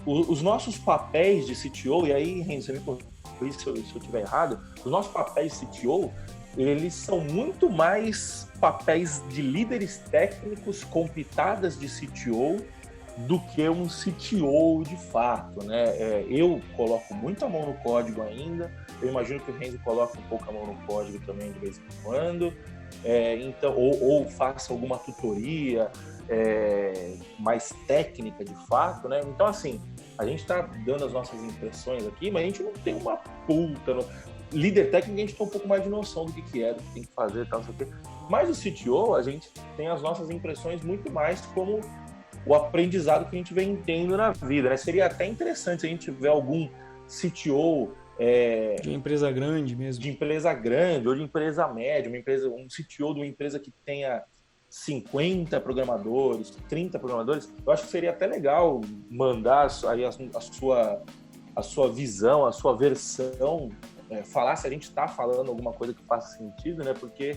os nossos papéis de CTO, e aí, Renzo, você me corrija se eu estiver errado, os nossos papéis de CTO, eles são muito mais papéis de líderes técnicos com pitadas de CTO do que um CTO de fato, né? Eu coloco muito a mão no código ainda, eu imagino que o Renzo coloca um pouco a mão no código também de vez em quando, então, ou faça alguma tutoria mais técnica de fato, né? Então, assim, a gente está dando as nossas impressões aqui, mas a gente não tem uma puta... Líder técnico, a gente tem um pouco mais de noção do que é, do que tem que fazer e tal, não sei o quê. Mas o CTO, a gente tem as nossas impressões muito mais como o aprendizado que a gente vem tendo na vida, né? Seria até interessante se a gente tiver algum CTO... de empresa grande mesmo. De empresa grande ou de empresa média, um CTO de uma empresa que tenha 50 programadores, 30 programadores. Eu acho que seria até legal mandar aí a sua visão, a sua versão, falar se a gente está falando alguma coisa que faça sentido, né? Porque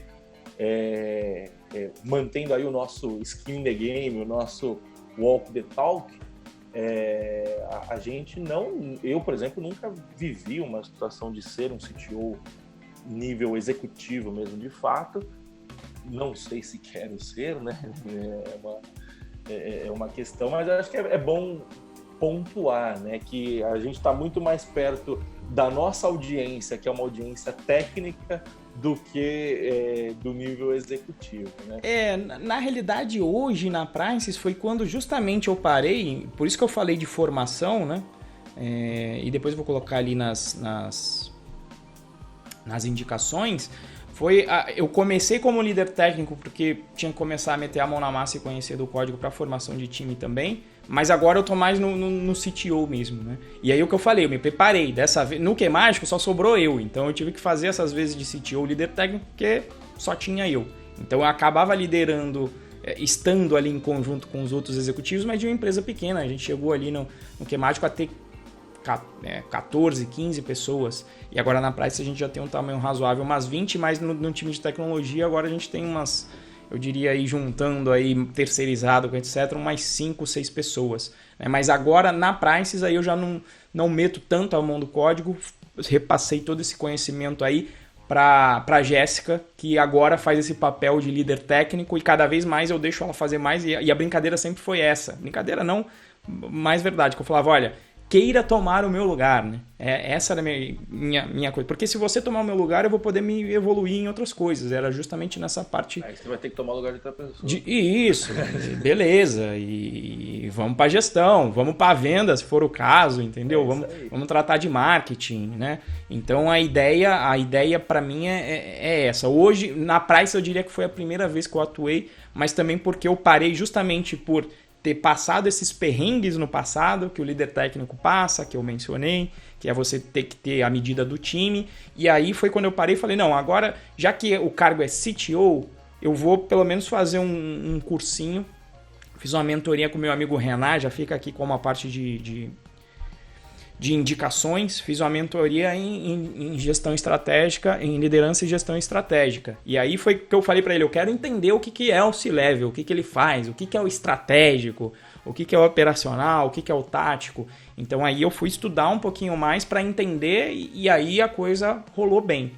mantendo aí o nosso skin in the game, o nosso walk the talk, a gente não... Eu, por exemplo, nunca vivi uma situação de ser um CTO nível executivo mesmo, de fato. Não sei se quero ser, né? É uma questão, mas acho que é bom pontuar, né? Que a gente está muito mais perto da nossa audiência, que é uma audiência técnica, do que do nível executivo, né? Na realidade, hoje na Prices foi quando justamente eu parei, por isso que eu falei de formação, né? E depois eu vou colocar ali nas indicações. Eu comecei como líder técnico porque tinha que começar a meter a mão na massa e conhecer do código para formação de time também, mas agora eu tô mais no CTO mesmo, né? E aí o que eu falei, eu me preparei, dessa vez, no QMágico só sobrou eu, então eu tive que fazer essas vezes de CTO líder técnico porque só tinha eu. Então eu acabava liderando, estando ali em conjunto com os outros executivos, mas de uma empresa pequena, a gente chegou ali no QMágico a ter 14, 15 pessoas, e agora na Price a gente já tem um tamanho razoável, umas 20, mas no time de tecnologia agora a gente tem umas, eu diria aí juntando aí terceirizado com etc, umas 5, 6 pessoas, né? Mas agora na Prices aí eu já não meto tanto a mão do código, repassei todo esse conhecimento aí para a Jéssica, que agora faz esse papel de líder técnico, e cada vez mais eu deixo ela fazer mais, e a brincadeira sempre foi essa, brincadeira não, mais verdade, que eu falava, olha, queira tomar o meu lugar, né? Essa era a minha coisa. Porque se você tomar o meu lugar, eu vou poder me evoluir em outras coisas. Era justamente nessa parte... Aí você vai ter que tomar o lugar de outra pessoa. Isso, beleza. E vamos para gestão, vamos para venda, se for o caso, entendeu? Vamos tratar de marketing, né? Então a ideia para mim é essa. Hoje, na Price, eu diria que foi a primeira vez que eu atuei, mas também porque eu parei justamente por ter passado esses perrengues no passado, que o líder técnico passa, que eu mencionei, que é você ter que ter a medida do time. E aí foi quando eu parei e falei, não, agora, já que o cargo é CTO, eu vou pelo menos fazer um cursinho. Fiz uma mentoria com meu amigo Renan, já fica aqui com uma parte de indicações, fiz uma mentoria em gestão estratégica, em liderança e gestão estratégica. E aí foi que eu falei para ele, eu quero entender o que é o C-Level, o que ele faz, o que é o estratégico, o que é o operacional, o que é o tático. Então aí eu fui estudar um pouquinho mais para entender e aí a coisa rolou bem.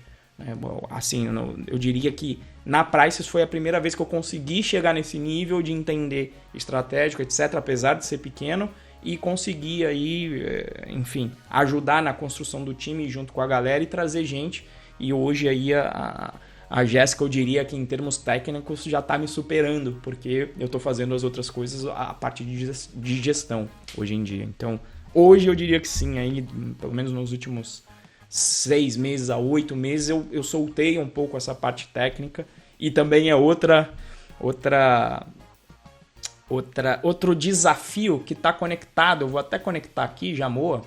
Assim, eu diria que na Prices foi a primeira vez que eu consegui chegar nesse nível de entender estratégico, etc., apesar de ser pequeno, e conseguir aí, enfim, ajudar na construção do time junto com a galera e trazer gente. E hoje aí a Jéssica, eu diria que em termos técnicos já está me superando, porque eu estou fazendo as outras coisas, a parte de gestão hoje em dia. Então, hoje eu diria que sim, aí, pelo menos nos últimos 6 meses a 8 meses eu soltei um pouco essa parte técnica, e também é outro desafio que está conectado, eu vou até conectar aqui, Jamoa,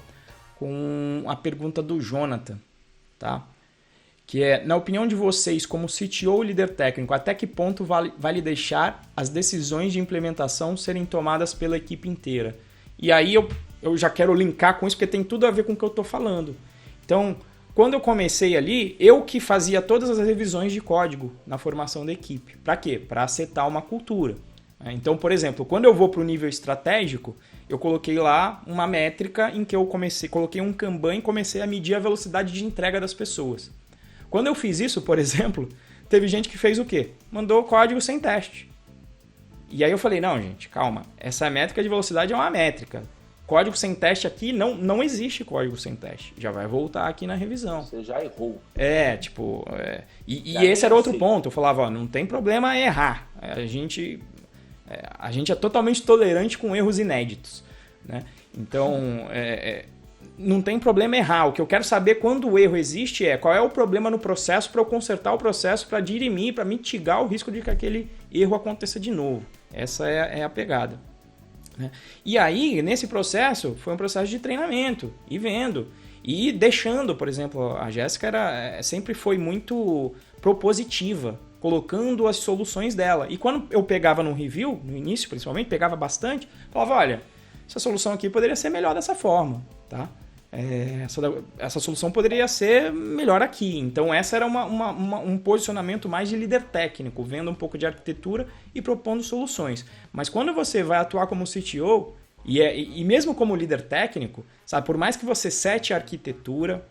com a pergunta do Jonathan, tá? Que é, na opinião de vocês, como CTO ou líder técnico, até que ponto vale deixar as decisões de implementação serem tomadas pela equipe inteira? E aí eu já quero linkar com isso, porque tem tudo a ver com o que eu estou falando. Então, quando eu comecei ali, eu que fazia todas as revisões de código na formação da equipe. Para quê? Para acertar uma cultura. Então, por exemplo, quando eu vou para o nível estratégico, eu coloquei lá uma métrica em que eu coloquei um Kanban e comecei a medir a velocidade de entrega das pessoas. Quando eu fiz isso, por exemplo, teve gente que fez o quê? Mandou código sem teste. E aí eu falei, não, gente, calma, essa métrica de velocidade é uma métrica. Código sem teste aqui, não existe código sem teste. Já vai voltar aqui na revisão. Você já errou. E esse era outro ponto. Eu falava, ó, não tem problema errar. A gente é totalmente tolerante com erros inéditos, né? Então, não tem problema errar. O que eu quero saber quando o erro existe qual é o problema no processo para eu consertar o processo, para dirimir, para mitigar o risco de que aquele erro aconteça de novo. Essa é a pegada, né? E aí, nesse processo, foi um processo de treinamento, e vendo, e deixando, por exemplo, a Jéssica sempre foi muito propositiva, colocando as soluções dela. E quando eu pegava no review, no início principalmente, pegava bastante, falava, olha, essa solução aqui poderia ser melhor dessa forma, tá? essa solução poderia ser melhor aqui. Então essa era um posicionamento mais de líder técnico, vendo um pouco de arquitetura e propondo soluções. Mas quando você vai atuar como CTO, e mesmo como líder técnico, sabe, por mais que você sete a arquitetura,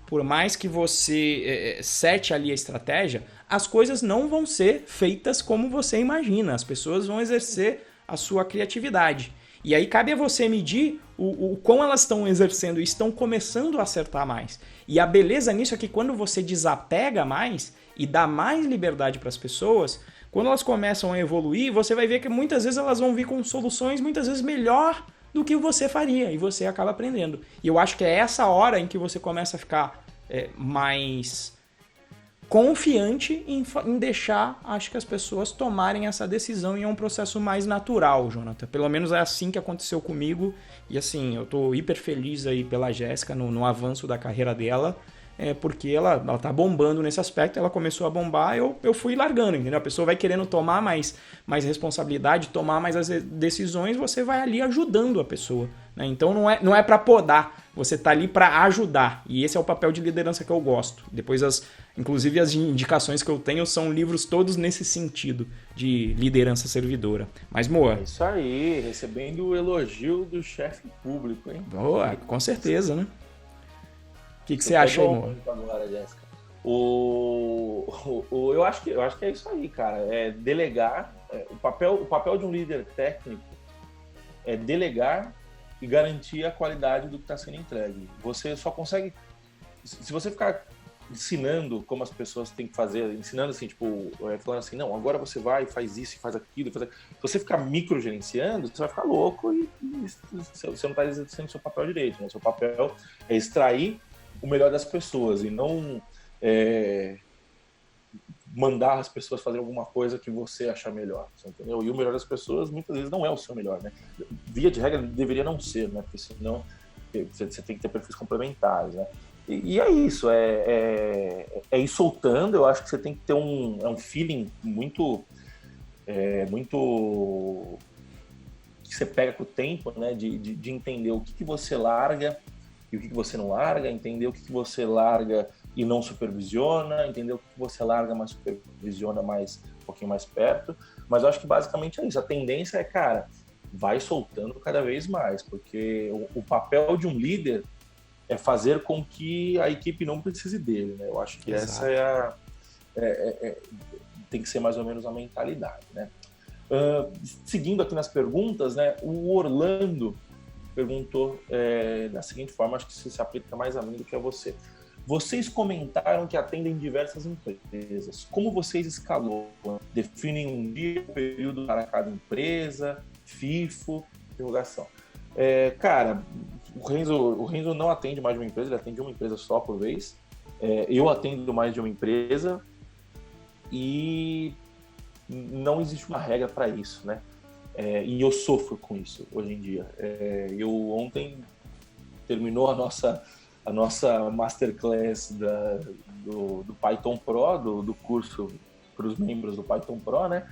por mais que você sete ali a estratégia, as coisas não vão ser feitas como você imagina. As pessoas vão exercer a sua criatividade. E aí cabe a você medir o quão elas estão exercendo e estão começando a acertar mais. E a beleza nisso é que quando você desapega mais e dá mais liberdade para as pessoas, quando elas começam a evoluir, você vai ver que muitas vezes elas vão vir com soluções muitas vezes melhor do que você faria, e você acaba aprendendo. E eu acho que é essa hora em que você começa a ficar mais confiante em deixar, acho que as pessoas tomarem essa decisão, e é um processo mais natural, Jonathan. Pelo menos é assim que aconteceu comigo, e assim, eu tô hiper feliz aí pela Jéssica no avanço da carreira dela, porque ela tá bombando nesse aspecto. Ela começou a bombar, eu fui largando, entendeu? A pessoa vai querendo tomar mais responsabilidade, tomar mais as decisões, você vai ali ajudando a pessoa, né? Então não é para podar, você tá ali para ajudar, e esse é o papel de liderança que eu gosto. Depois, inclusive as indicações que eu tenho são livros todos nesse sentido, de liderança servidora. Mas, Moa... É isso aí, recebendo o elogio do chefe público, hein? Boa, com certeza, né? O que você acha aí, Moa? Agora, Jéssica. Eu acho que é isso aí, cara. É delegar. O papel de um líder técnico é delegar e garantir a qualidade do que está sendo entregue. Você só consegue... Se você ficar ensinando como as pessoas têm que fazer, ensinando assim, tipo, falando assim, não, agora você vai, faz isso, faz aquilo, Se você ficar microgerenciando, você vai ficar louco e você não está exercendo o seu papel direito, né? O seu papel é extrair o melhor das pessoas e não mandar as pessoas fazerem alguma coisa que você achar melhor, entendeu? E o melhor das pessoas muitas vezes não é o seu melhor, né? Via de regra deveria não ser, né? Porque senão você tem que ter perfis complementares, né? E é isso, é ir soltando. Eu acho que você tem que ter um feeling muito que você pega com o tempo, né? De entender o que você larga e o que você não larga, entender o que você larga e não supervisiona, entender o que você larga, mas supervisiona um pouquinho mais perto. Mas eu acho que basicamente é isso. A tendência é, cara, vai soltando cada vez mais, porque o papel de um líder é fazer com que a equipe não precise dele, né? Eu acho que Exato. Essa tem que ser mais ou menos a mentalidade, né? Seguindo aqui nas perguntas, né? O Orlando perguntou da seguinte forma, acho que isso se aplica mais a mim do que a você. Vocês comentaram que atendem diversas empresas. Como vocês escalam? Definem um dia, um período para cada empresa, FIFO, interrogação. Cara, o Renzo não atende mais de uma empresa, ele atende uma empresa só por vez. Eu atendo mais de uma empresa e não existe uma regra para isso, né? E eu sofro com isso hoje em dia. Ontem terminou a nossa masterclass do Python Pro, do curso para os membros do Python Pro, né?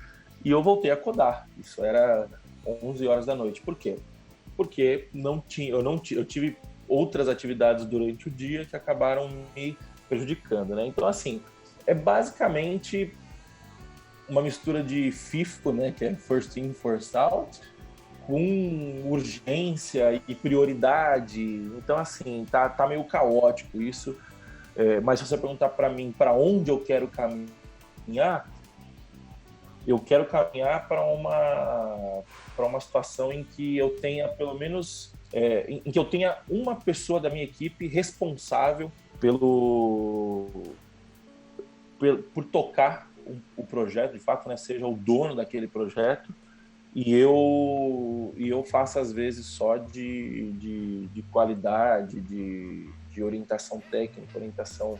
E eu voltei a codar. Isso era 11 horas da noite. Por quê? Porque eu tive outras atividades durante o dia que acabaram me prejudicando, né? Então, assim, é basicamente uma mistura de FIFO, né? Que é First In, First Out, com urgência e prioridade. Então, assim, tá meio caótico isso. Mas se você perguntar para mim para onde eu quero caminhar, eu quero caminhar para uma situação em que eu tenha pelo menos em que eu tenha uma pessoa da minha equipe responsável por tocar o projeto, de fato, né, seja o dono daquele projeto, e eu faço às vezes só de qualidade, de orientação técnica, orientação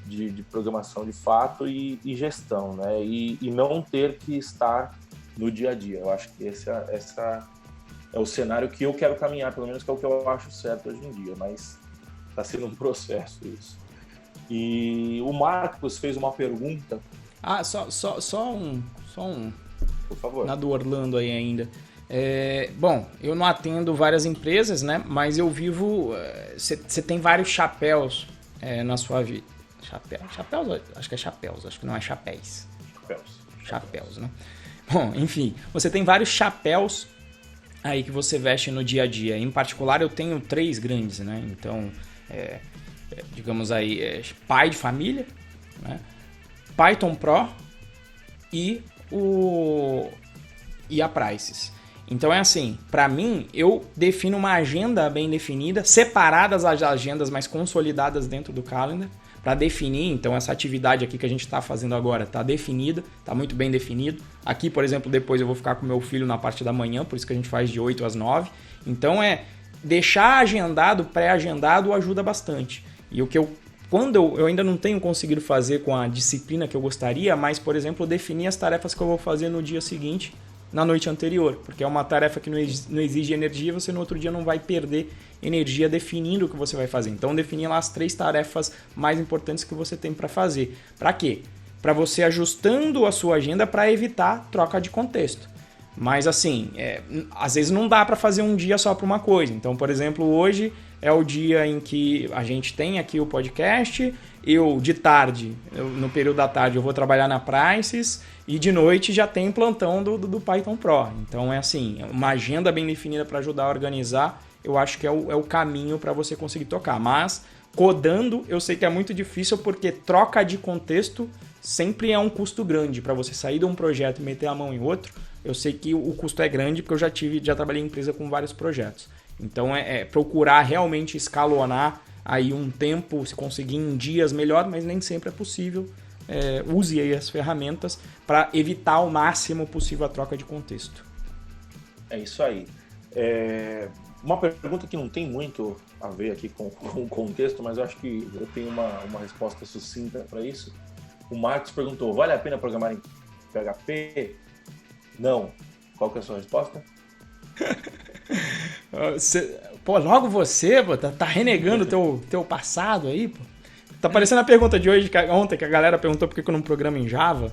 de programação de fato e gestão, né? E não ter que estar no dia a dia. Eu acho que esse é o cenário que eu quero caminhar, pelo menos que é o que eu acho certo hoje em dia, mas está sendo um processo isso. E o Marcos fez uma pergunta. Só um por favor. Na do Orlando aí ainda. Bom, eu não atendo várias empresas, né? Mas eu vivo... Você tem vários chapéus na sua vida. Chapéus? Acho que é chapéus, acho que não é chapéus. Chapéus, né? Bom, enfim, você tem vários chapéus aí que você veste no dia a dia. Em particular, eu tenho 3 grandes, né? Então, digamos aí, pai de família, né? Python Pro e a Prices. Então é assim, para mim, eu defino uma agenda bem definida, separadas as agendas, mas consolidadas dentro do calendar, para definir, então essa atividade aqui que a gente está fazendo agora está definida, está muito bem definido. Aqui, por exemplo, depois eu vou ficar com meu filho na parte da manhã, por isso que a gente faz de 8 às 9. Então deixar agendado, pré-agendado ajuda bastante. E o que quando eu ainda não tenho conseguido fazer com a disciplina que eu gostaria, mas, por exemplo, definir as tarefas que eu vou fazer no dia seguinte, na noite anterior, porque é uma tarefa que não exige energia, você no outro dia não vai perder energia definindo o que você vai fazer. Então, definir lá as 3 tarefas mais importantes que você tem para fazer. Para quê? Para você ajustando a sua agenda para evitar troca de contexto. Mas, assim, às vezes não dá para fazer um dia só para uma coisa. Então, por exemplo, hoje é o dia em que a gente tem aqui o podcast. Eu, de tarde, no período da tarde, eu vou trabalhar na Prices e de noite já tem plantão do Python Pro. Então, é assim, uma agenda bem definida para ajudar a organizar, eu acho que é o caminho para você conseguir tocar. Mas, codando, eu sei que é muito difícil porque troca de contexto sempre é um custo grande. Para você sair de um projeto e meter a mão em outro, eu sei que o custo é grande porque eu já trabalhei em empresa com vários projetos. Então, procurar realmente escalonar aí um tempo, se conseguir em dias melhor, mas nem sempre é possível. Use aí as ferramentas para evitar ao máximo possível a troca de contexto. É isso aí. Uma pergunta que não tem muito a ver aqui com o contexto, mas eu acho que eu tenho uma resposta sucinta para isso. O Marcos perguntou, vale a pena programar em PHP? Não. Qual que é a sua resposta? Logo você, tá renegando o teu passado aí, pô. Tá parecendo a pergunta de hoje, ontem, que a galera perguntou por que eu não programo em Java.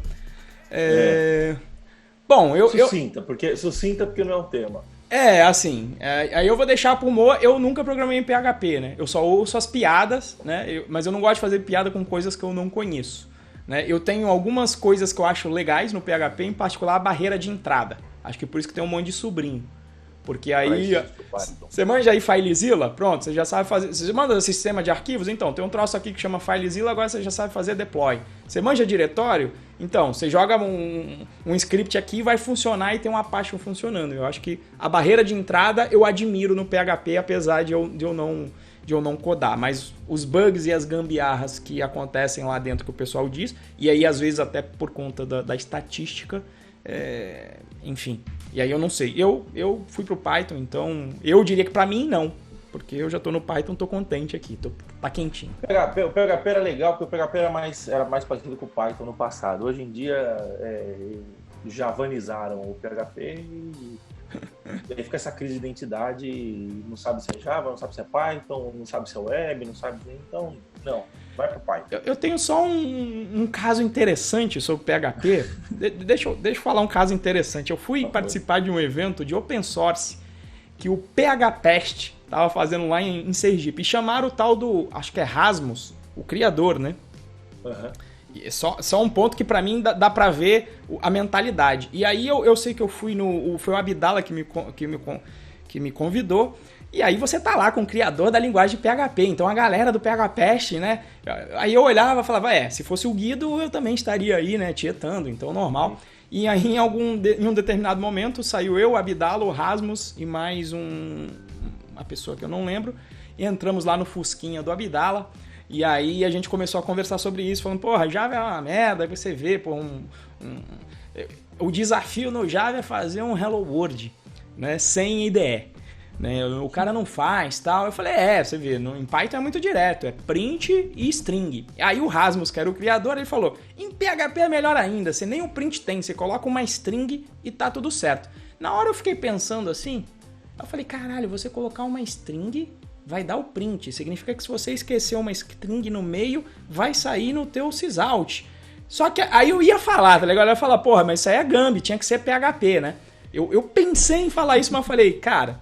Bom, Sucinta, porque não é o tema. Assim, aí eu vou deixar pro Mo, eu nunca programei em PHP, né? Eu só ouço as piadas, né? Mas eu não gosto de fazer piada com coisas que eu não conheço, né? Eu tenho algumas coisas que eu acho legais no PHP, em particular a barreira de entrada. Acho que por isso que tem um monte de sobrinho. Porque aí, você manja aí FileZilla? Pronto, você já sabe fazer. Você manda sistema de arquivos? Então, tem um troço aqui que chama FileZilla, agora você já sabe fazer deploy. Você manja diretório? Então, você joga um script aqui e vai funcionar e tem uma Apache funcionando. Eu acho que a barreira de entrada eu admiro no PHP, apesar de eu não codar. Mas os bugs e as gambiarras que acontecem lá dentro que o pessoal diz, e aí às vezes até por conta da estatística, enfim... E aí eu não sei. Eu fui pro Python, então eu diria que pra mim não. Porque eu já tô no Python, tô contente aqui, tá quentinho. O PHP era legal, porque o PHP era mais parecido com o Python no passado. Hoje em dia, javanizaram o PHP e aí fica essa crise de identidade, não sabe se é Java, não sabe se é Python, não sabe se é web, não sabe... Então, não. Vai pro Python. Eu tenho só um caso interessante sobre PHP. Deixa eu falar um caso interessante. Eu fui participar de um evento de open source que o PHPest estava fazendo lá em Sergipe. E chamaram o tal do, acho que é Rasmus, o criador, né? Uhum. E só um ponto que pra mim dá pra ver a mentalidade. E aí eu sei que eu fui foi o Abdala que me convidou. E aí você tá lá com o criador da linguagem de PHP, então a galera do PHPest, né? Aí eu olhava e falava, se fosse o Guido eu também estaria aí, né, tietando, então normal. E aí em um determinado momento saiu eu, o Abdala, o Rasmus e mais uma pessoa que eu não lembro, e entramos lá no Fusquinha do Abdala, e aí a gente começou a conversar sobre isso, falando, porra, Java é uma merda, aí você vê, o desafio no Java é fazer um Hello World, né, sem IDE. Né, o cara não faz, tal. Eu falei, você vê, em Python é muito direto, é print e string. Aí o Rasmus, que era o criador, ele falou, em PHP é melhor ainda, você nem o print tem, você coloca uma string e tá tudo certo. Na hora eu fiquei pensando assim, eu falei, caralho, você colocar uma string vai dar o print, significa que se você esquecer uma string no meio, vai sair no teu sysout. Só que aí eu ia falar, tá ligado? Eu ia falar, porra, mas isso aí é Gambi, tinha que ser PHP, né? Eu pensei em falar isso, mas falei, cara,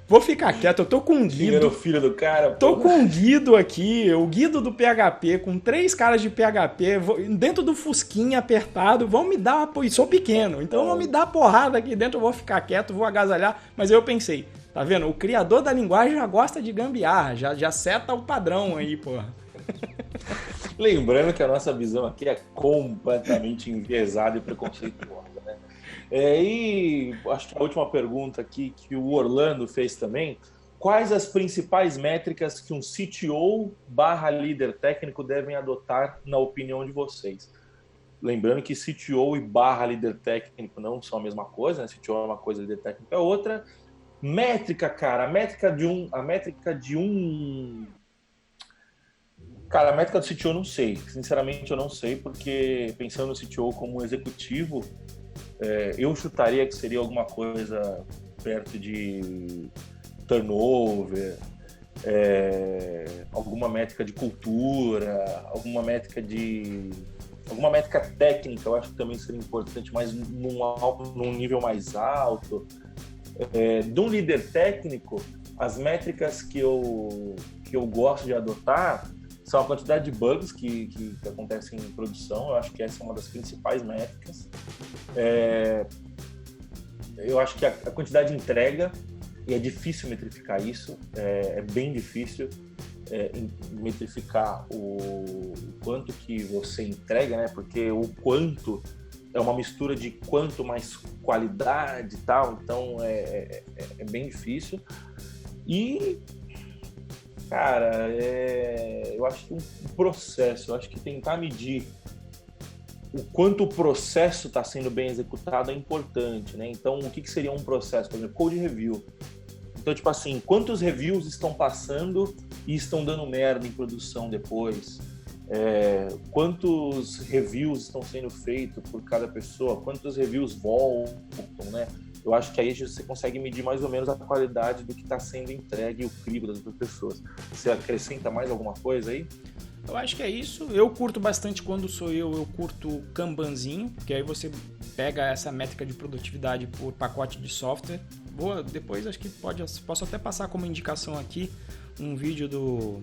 vou ficar quieto, eu tô com um Guido. Filho do cara, tô com um Guido aqui, o Guido do PHP, com 3 caras de PHP, dentro do fusquinha apertado, vão me dar apoio. Sou pequeno, então vão me dar porrada aqui dentro, eu vou ficar quieto, vou agasalhar. Mas eu pensei, tá vendo? O criador da linguagem já gosta de gambiarra, já seta o padrão aí, porra. Lembrando que a nossa visão aqui é completamente enviesada e preconceituosa, né? E acho que a última pergunta aqui que o Orlando fez também: quais as principais métricas que um CTO/líder técnico devem adotar na opinião de vocês? Lembrando que CTO e /líder técnico não são a mesma coisa, né? CTO é uma coisa, líder técnico é outra. Métrica, cara, a métrica do CTO eu não sei. Sinceramente, eu não sei, porque pensando no CTO como executivo, eu chutaria que seria alguma coisa perto de turnover, alguma métrica de cultura, alguma métrica técnica, eu acho que também seria importante, mas num nível mais alto. De um líder técnico, as métricas que eu gosto de adotar são a quantidade de bugs que acontecem em produção. Eu acho que essa é uma das principais métricas. Eu acho que a quantidade de entrega, e é difícil metrificar isso, é bem difícil metrificar o quanto que você entrega, né? Porque o quanto é uma mistura de quanto mais qualidade e tal, então é bem difícil. E, cara, eu acho que um processo, eu acho que tentar medir o quanto o processo está sendo bem executado é importante, né? Então, o que seria um processo? Por exemplo, code review. Então, tipo assim, quantos reviews estão passando e estão dando merda em produção depois? Quantos reviews estão sendo feitos por cada pessoa? Quantos reviews voltam, né? Eu acho que aí você consegue medir mais ou menos a qualidade do que está sendo entregue e o crivo das outras pessoas. Você acrescenta mais alguma coisa aí? Eu acho que é isso. Eu curto bastante quando sou eu curto Kanbanzinho, que aí você pega essa métrica de produtividade por pacote de software. Depois acho que posso até passar como indicação aqui um vídeo do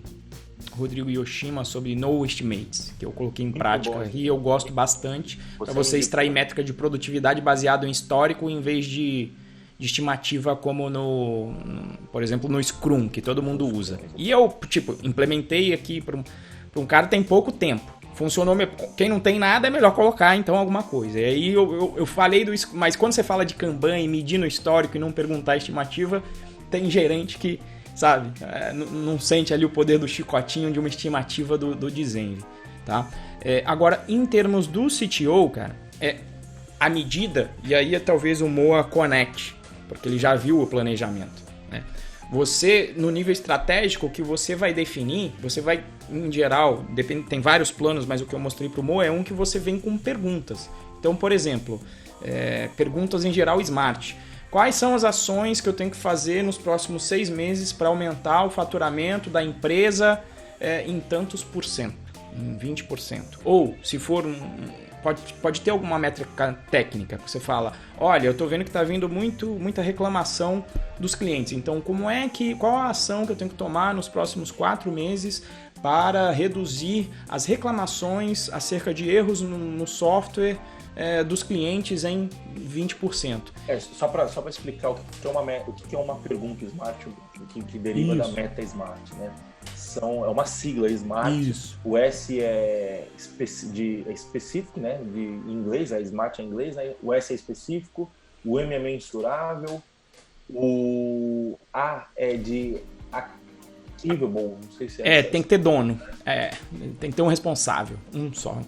Rodrigo Yoshima sobre No Estimates, que eu coloquei em prática e eu gosto bastante, para você extrair métrica de produtividade baseado em histórico em vez de estimativa como por exemplo, no Scrum, que todo mundo usa. E eu, implementei aqui para um cara que tem pouco tempo. Funcionou, quem não tem nada é melhor colocar então alguma coisa. E aí eu falei mas quando você fala de Kanban e medir no histórico e não perguntar a estimativa, tem gerente que, sabe, não sente ali o poder do chicotinho de uma estimativa do desenho, tá? Agora, em termos do CTO, cara, a medida, e aí talvez o Moa conecte, porque ele já viu o planejamento, né? Você, no nível estratégico, o que você vai definir, você vai, em geral, tem vários planos, mas o que eu mostrei para o Mo é um que você vem com perguntas. Então, por exemplo, perguntas em geral smart. Quais são as ações que eu tenho que fazer nos próximos 6 meses para aumentar o faturamento da empresa em tantos por cento, em 20%? Ou, se for pode ter alguma métrica técnica que você fala, olha, eu estou vendo que está vindo muita reclamação dos clientes, então qual a ação que eu tenho que tomar nos próximos 4 meses para reduzir as reclamações acerca de erros no software dos clientes em 20%. Só para explicar o que é uma pergunta smart, que deriva da meta smart, né? É uma sigla smart. Isso. O S é específico, né? Em inglês, a smart é em inglês, né? O S é específico, o M é mensurável, o A é de achievable, não sei se tem que ter dono, tem que ter um responsável, um só.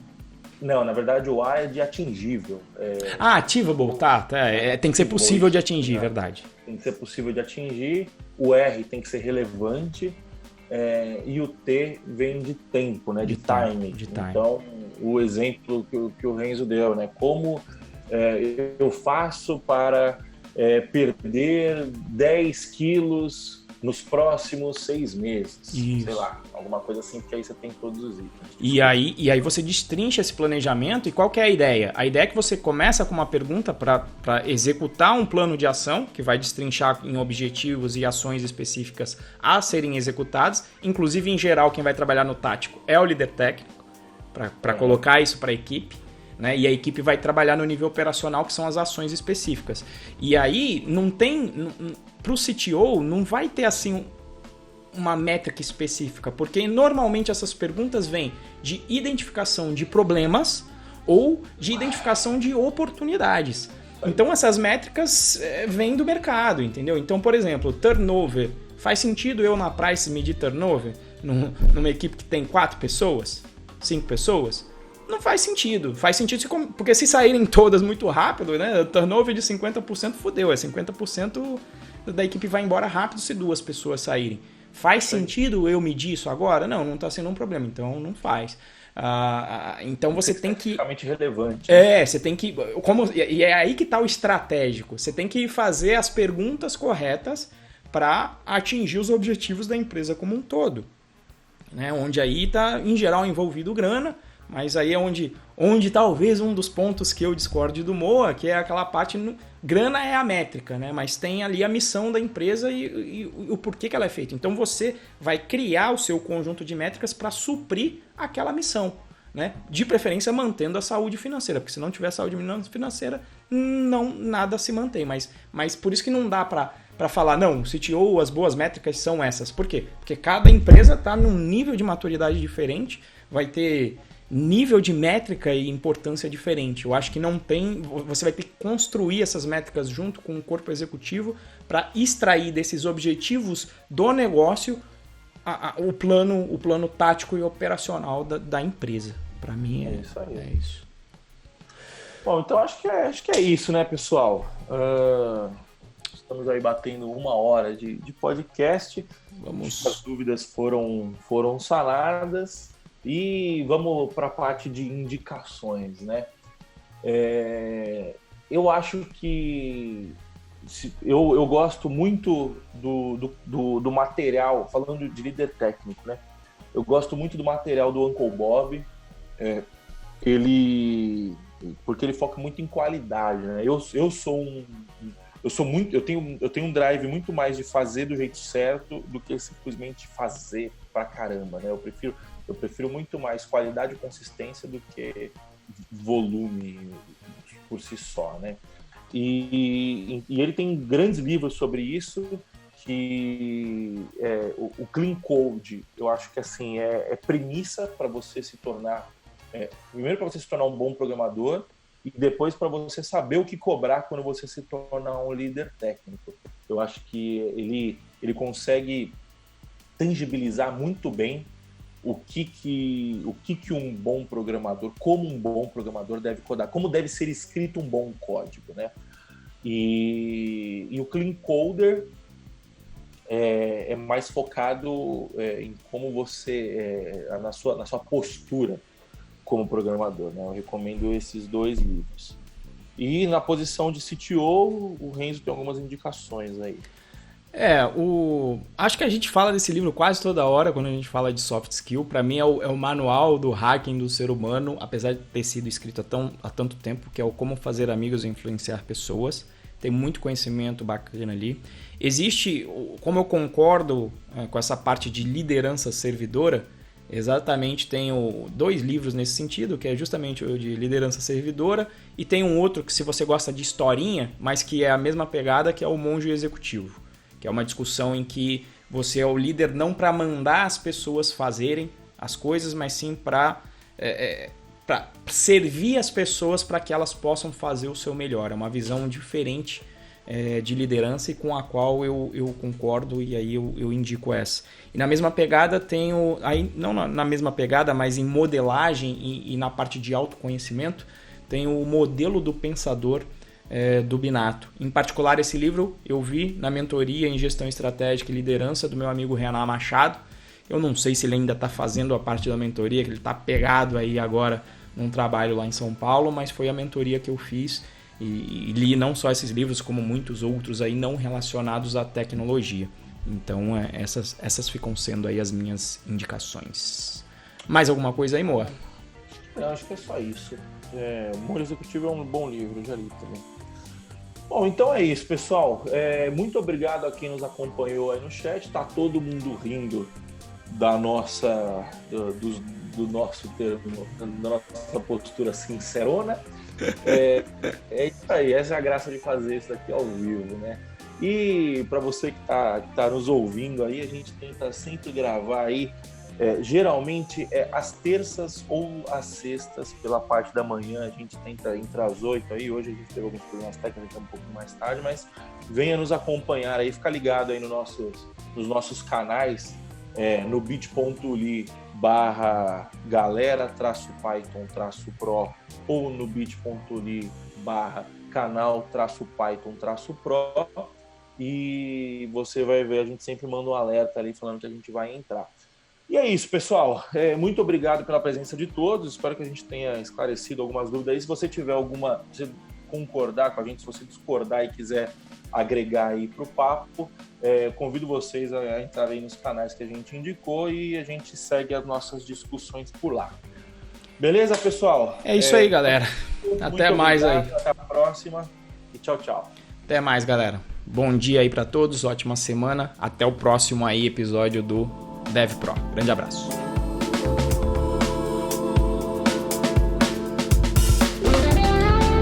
Não, na verdade o A é de atingível. Achievable, tá. Tem que ser possível de atingir, verdade. Tem que ser possível de atingir. O R tem que ser relevante. E o T vem de tempo, né? De time. Então, o exemplo que o Renzo deu, né? Como eu faço para perder 10 quilos nos próximos 6 meses. Isso. Sei lá, alguma coisa assim, porque aí você tem todos os itens. E aí você destrincha esse planejamento, e qual que é a ideia? A ideia é que você começa com uma pergunta para executar um plano de ação, que vai destrinchar em objetivos e ações específicas a serem executadas. Inclusive, em geral, quem vai trabalhar no tático é o líder técnico, para colocar isso para a equipe. Né? E a equipe vai trabalhar no nível operacional, que são as ações específicas. E aí, não tem... Para o CTO, não vai ter assim uma métrica específica, porque normalmente essas perguntas vêm de identificação de problemas ou de identificação de oportunidades. Então, essas métricas vêm do mercado, entendeu? Então, por exemplo, turnover. Faz sentido eu na Price medir turnover numa equipe que tem 4 pessoas, 5 pessoas? Não faz sentido. Faz sentido porque se saírem todas muito rápido, né? Turnover de 50% fudeu. 50% da equipe vai embora rápido se 2 pessoas saírem. Faz sentido eu medir isso agora? Não está sendo um problema. Então não faz. Então você tem que... Praticamente relevante. Você tem que... E é aí que está o estratégico. Você tem que fazer as perguntas corretas para atingir os objetivos da empresa como um todo. Né? Onde aí está, em geral, envolvido grana. Mas aí é onde talvez um dos pontos que eu discordo do Moa, que é aquela parte... Grana é a métrica, né? Mas tem ali a missão da empresa e o porquê que ela é feita. Então você vai criar o seu conjunto de métricas para suprir aquela missão. Né? De preferência mantendo a saúde financeira, porque se não tiver saúde financeira, nada se mantém. Mas por isso que não dá para falar, não, o CTO, as boas métricas são essas. Por quê? Porque cada empresa está num nível de maturidade diferente, vai ter... nível de métrica e importância diferente. Eu acho que não tem... Você vai ter que construir essas métricas junto com o corpo executivo para extrair desses objetivos do negócio o plano tático e operacional da empresa. Para mim isso aí. É isso. Bom, então acho que é isso, né, pessoal? Estamos aí batendo 1 hora de podcast. As dúvidas foram sanadas. E vamos para a parte de indicações, né? Eu acho que eu gosto muito do material, falando de líder técnico, né? Eu gosto muito do material do Uncle Bob, porque ele foca muito em qualidade, né? Eu tenho um drive muito mais de fazer do jeito certo do que simplesmente fazer pra caramba, né? Eu prefiro muito mais qualidade e consistência do que volume por si só, né? E ele tem grandes livros sobre isso, que o Clean Code, eu acho que assim, é premissa para você se tornar... primeiro para você se tornar um bom programador e depois para você saber o que cobrar quando você se tornar um líder técnico. Eu acho que ele consegue tangibilizar muito bem o que um bom programador, como um bom programador deve codar, como deve ser escrito um bom código, né? E o Clean Coder é mais focado em como você, na sua postura como programador, né? Eu recomendo esses 2 livros. E na posição de CTO, o Renzo tem algumas indicações aí. Acho que a gente fala desse livro quase toda hora quando a gente fala de soft skill. Para mim é o manual do hacking do ser humano, apesar de ter sido escrito há tanto tempo, que é o Como Fazer Amigos e Influenciar Pessoas. Tem muito conhecimento bacana ali. Existe, como eu concordo com essa parte de liderança servidora, exatamente tenho 2 livros nesse sentido, que é justamente o de liderança servidora, e tem um outro que, se você gosta de historinha, mas que é a mesma pegada, que é o Monge Executivo. Que é uma discussão em que você é o líder não para mandar as pessoas fazerem as coisas, mas sim para servir as pessoas para que elas possam fazer o seu melhor. É uma visão diferente de liderança e com a qual eu concordo, e aí eu indico essa. E na mesma pegada tenho, aí, não na mesma pegada, mas em modelagem e na parte de autoconhecimento, tem o Modelo do Pensador, do Binato. Em particular, esse livro eu vi na mentoria em Gestão Estratégica e Liderança do meu amigo Renan Machado. Eu não sei se ele ainda está fazendo a parte da mentoria, que ele está pegado aí agora num trabalho lá em São Paulo, mas foi a mentoria que eu fiz e li não só esses livros, como muitos outros aí não relacionados à tecnologia. Então, essas ficam sendo aí as minhas indicações. Mais alguma coisa aí, Moa? Eu acho que é só isso. O Humor Executivo é um bom livro, eu já li também. Bom, então é isso, pessoal. Muito obrigado a quem nos acompanhou aí no chat. Tá todo mundo rindo da nossa, do nosso termo, da nossa postura sincerona. É isso aí, essa é a graça de fazer isso daqui ao vivo, né? E para você que tá nos ouvindo aí, a gente tenta sempre gravar aí, geralmente às terças ou às sextas, pela parte da manhã, a gente tenta entre as 8 aí, hoje a gente teve alguns problemas técnicos, um pouco mais tarde, mas venha nos acompanhar aí, fica ligado aí nos nossos canais, no bit.ly/galera-python-pro ou no bit.ly/canal-python-pro, e você vai ver, a gente sempre manda um alerta ali falando que a gente vai entrar. E é isso, pessoal. Muito obrigado pela presença de todos. Espero que a gente tenha esclarecido algumas dúvidas aí. Se você tiver alguma, se você concordar com a gente, se você discordar e quiser agregar aí para o papo, convido vocês a entrarem nos canais que a gente indicou e a gente segue as nossas discussões por lá. Beleza, pessoal? É isso aí, galera. Até mais aí. Até a próxima e tchau, tchau. Até mais, galera. Bom dia aí para todos, ótima semana. Até o próximo aí episódio do DevPro. Grande abraço.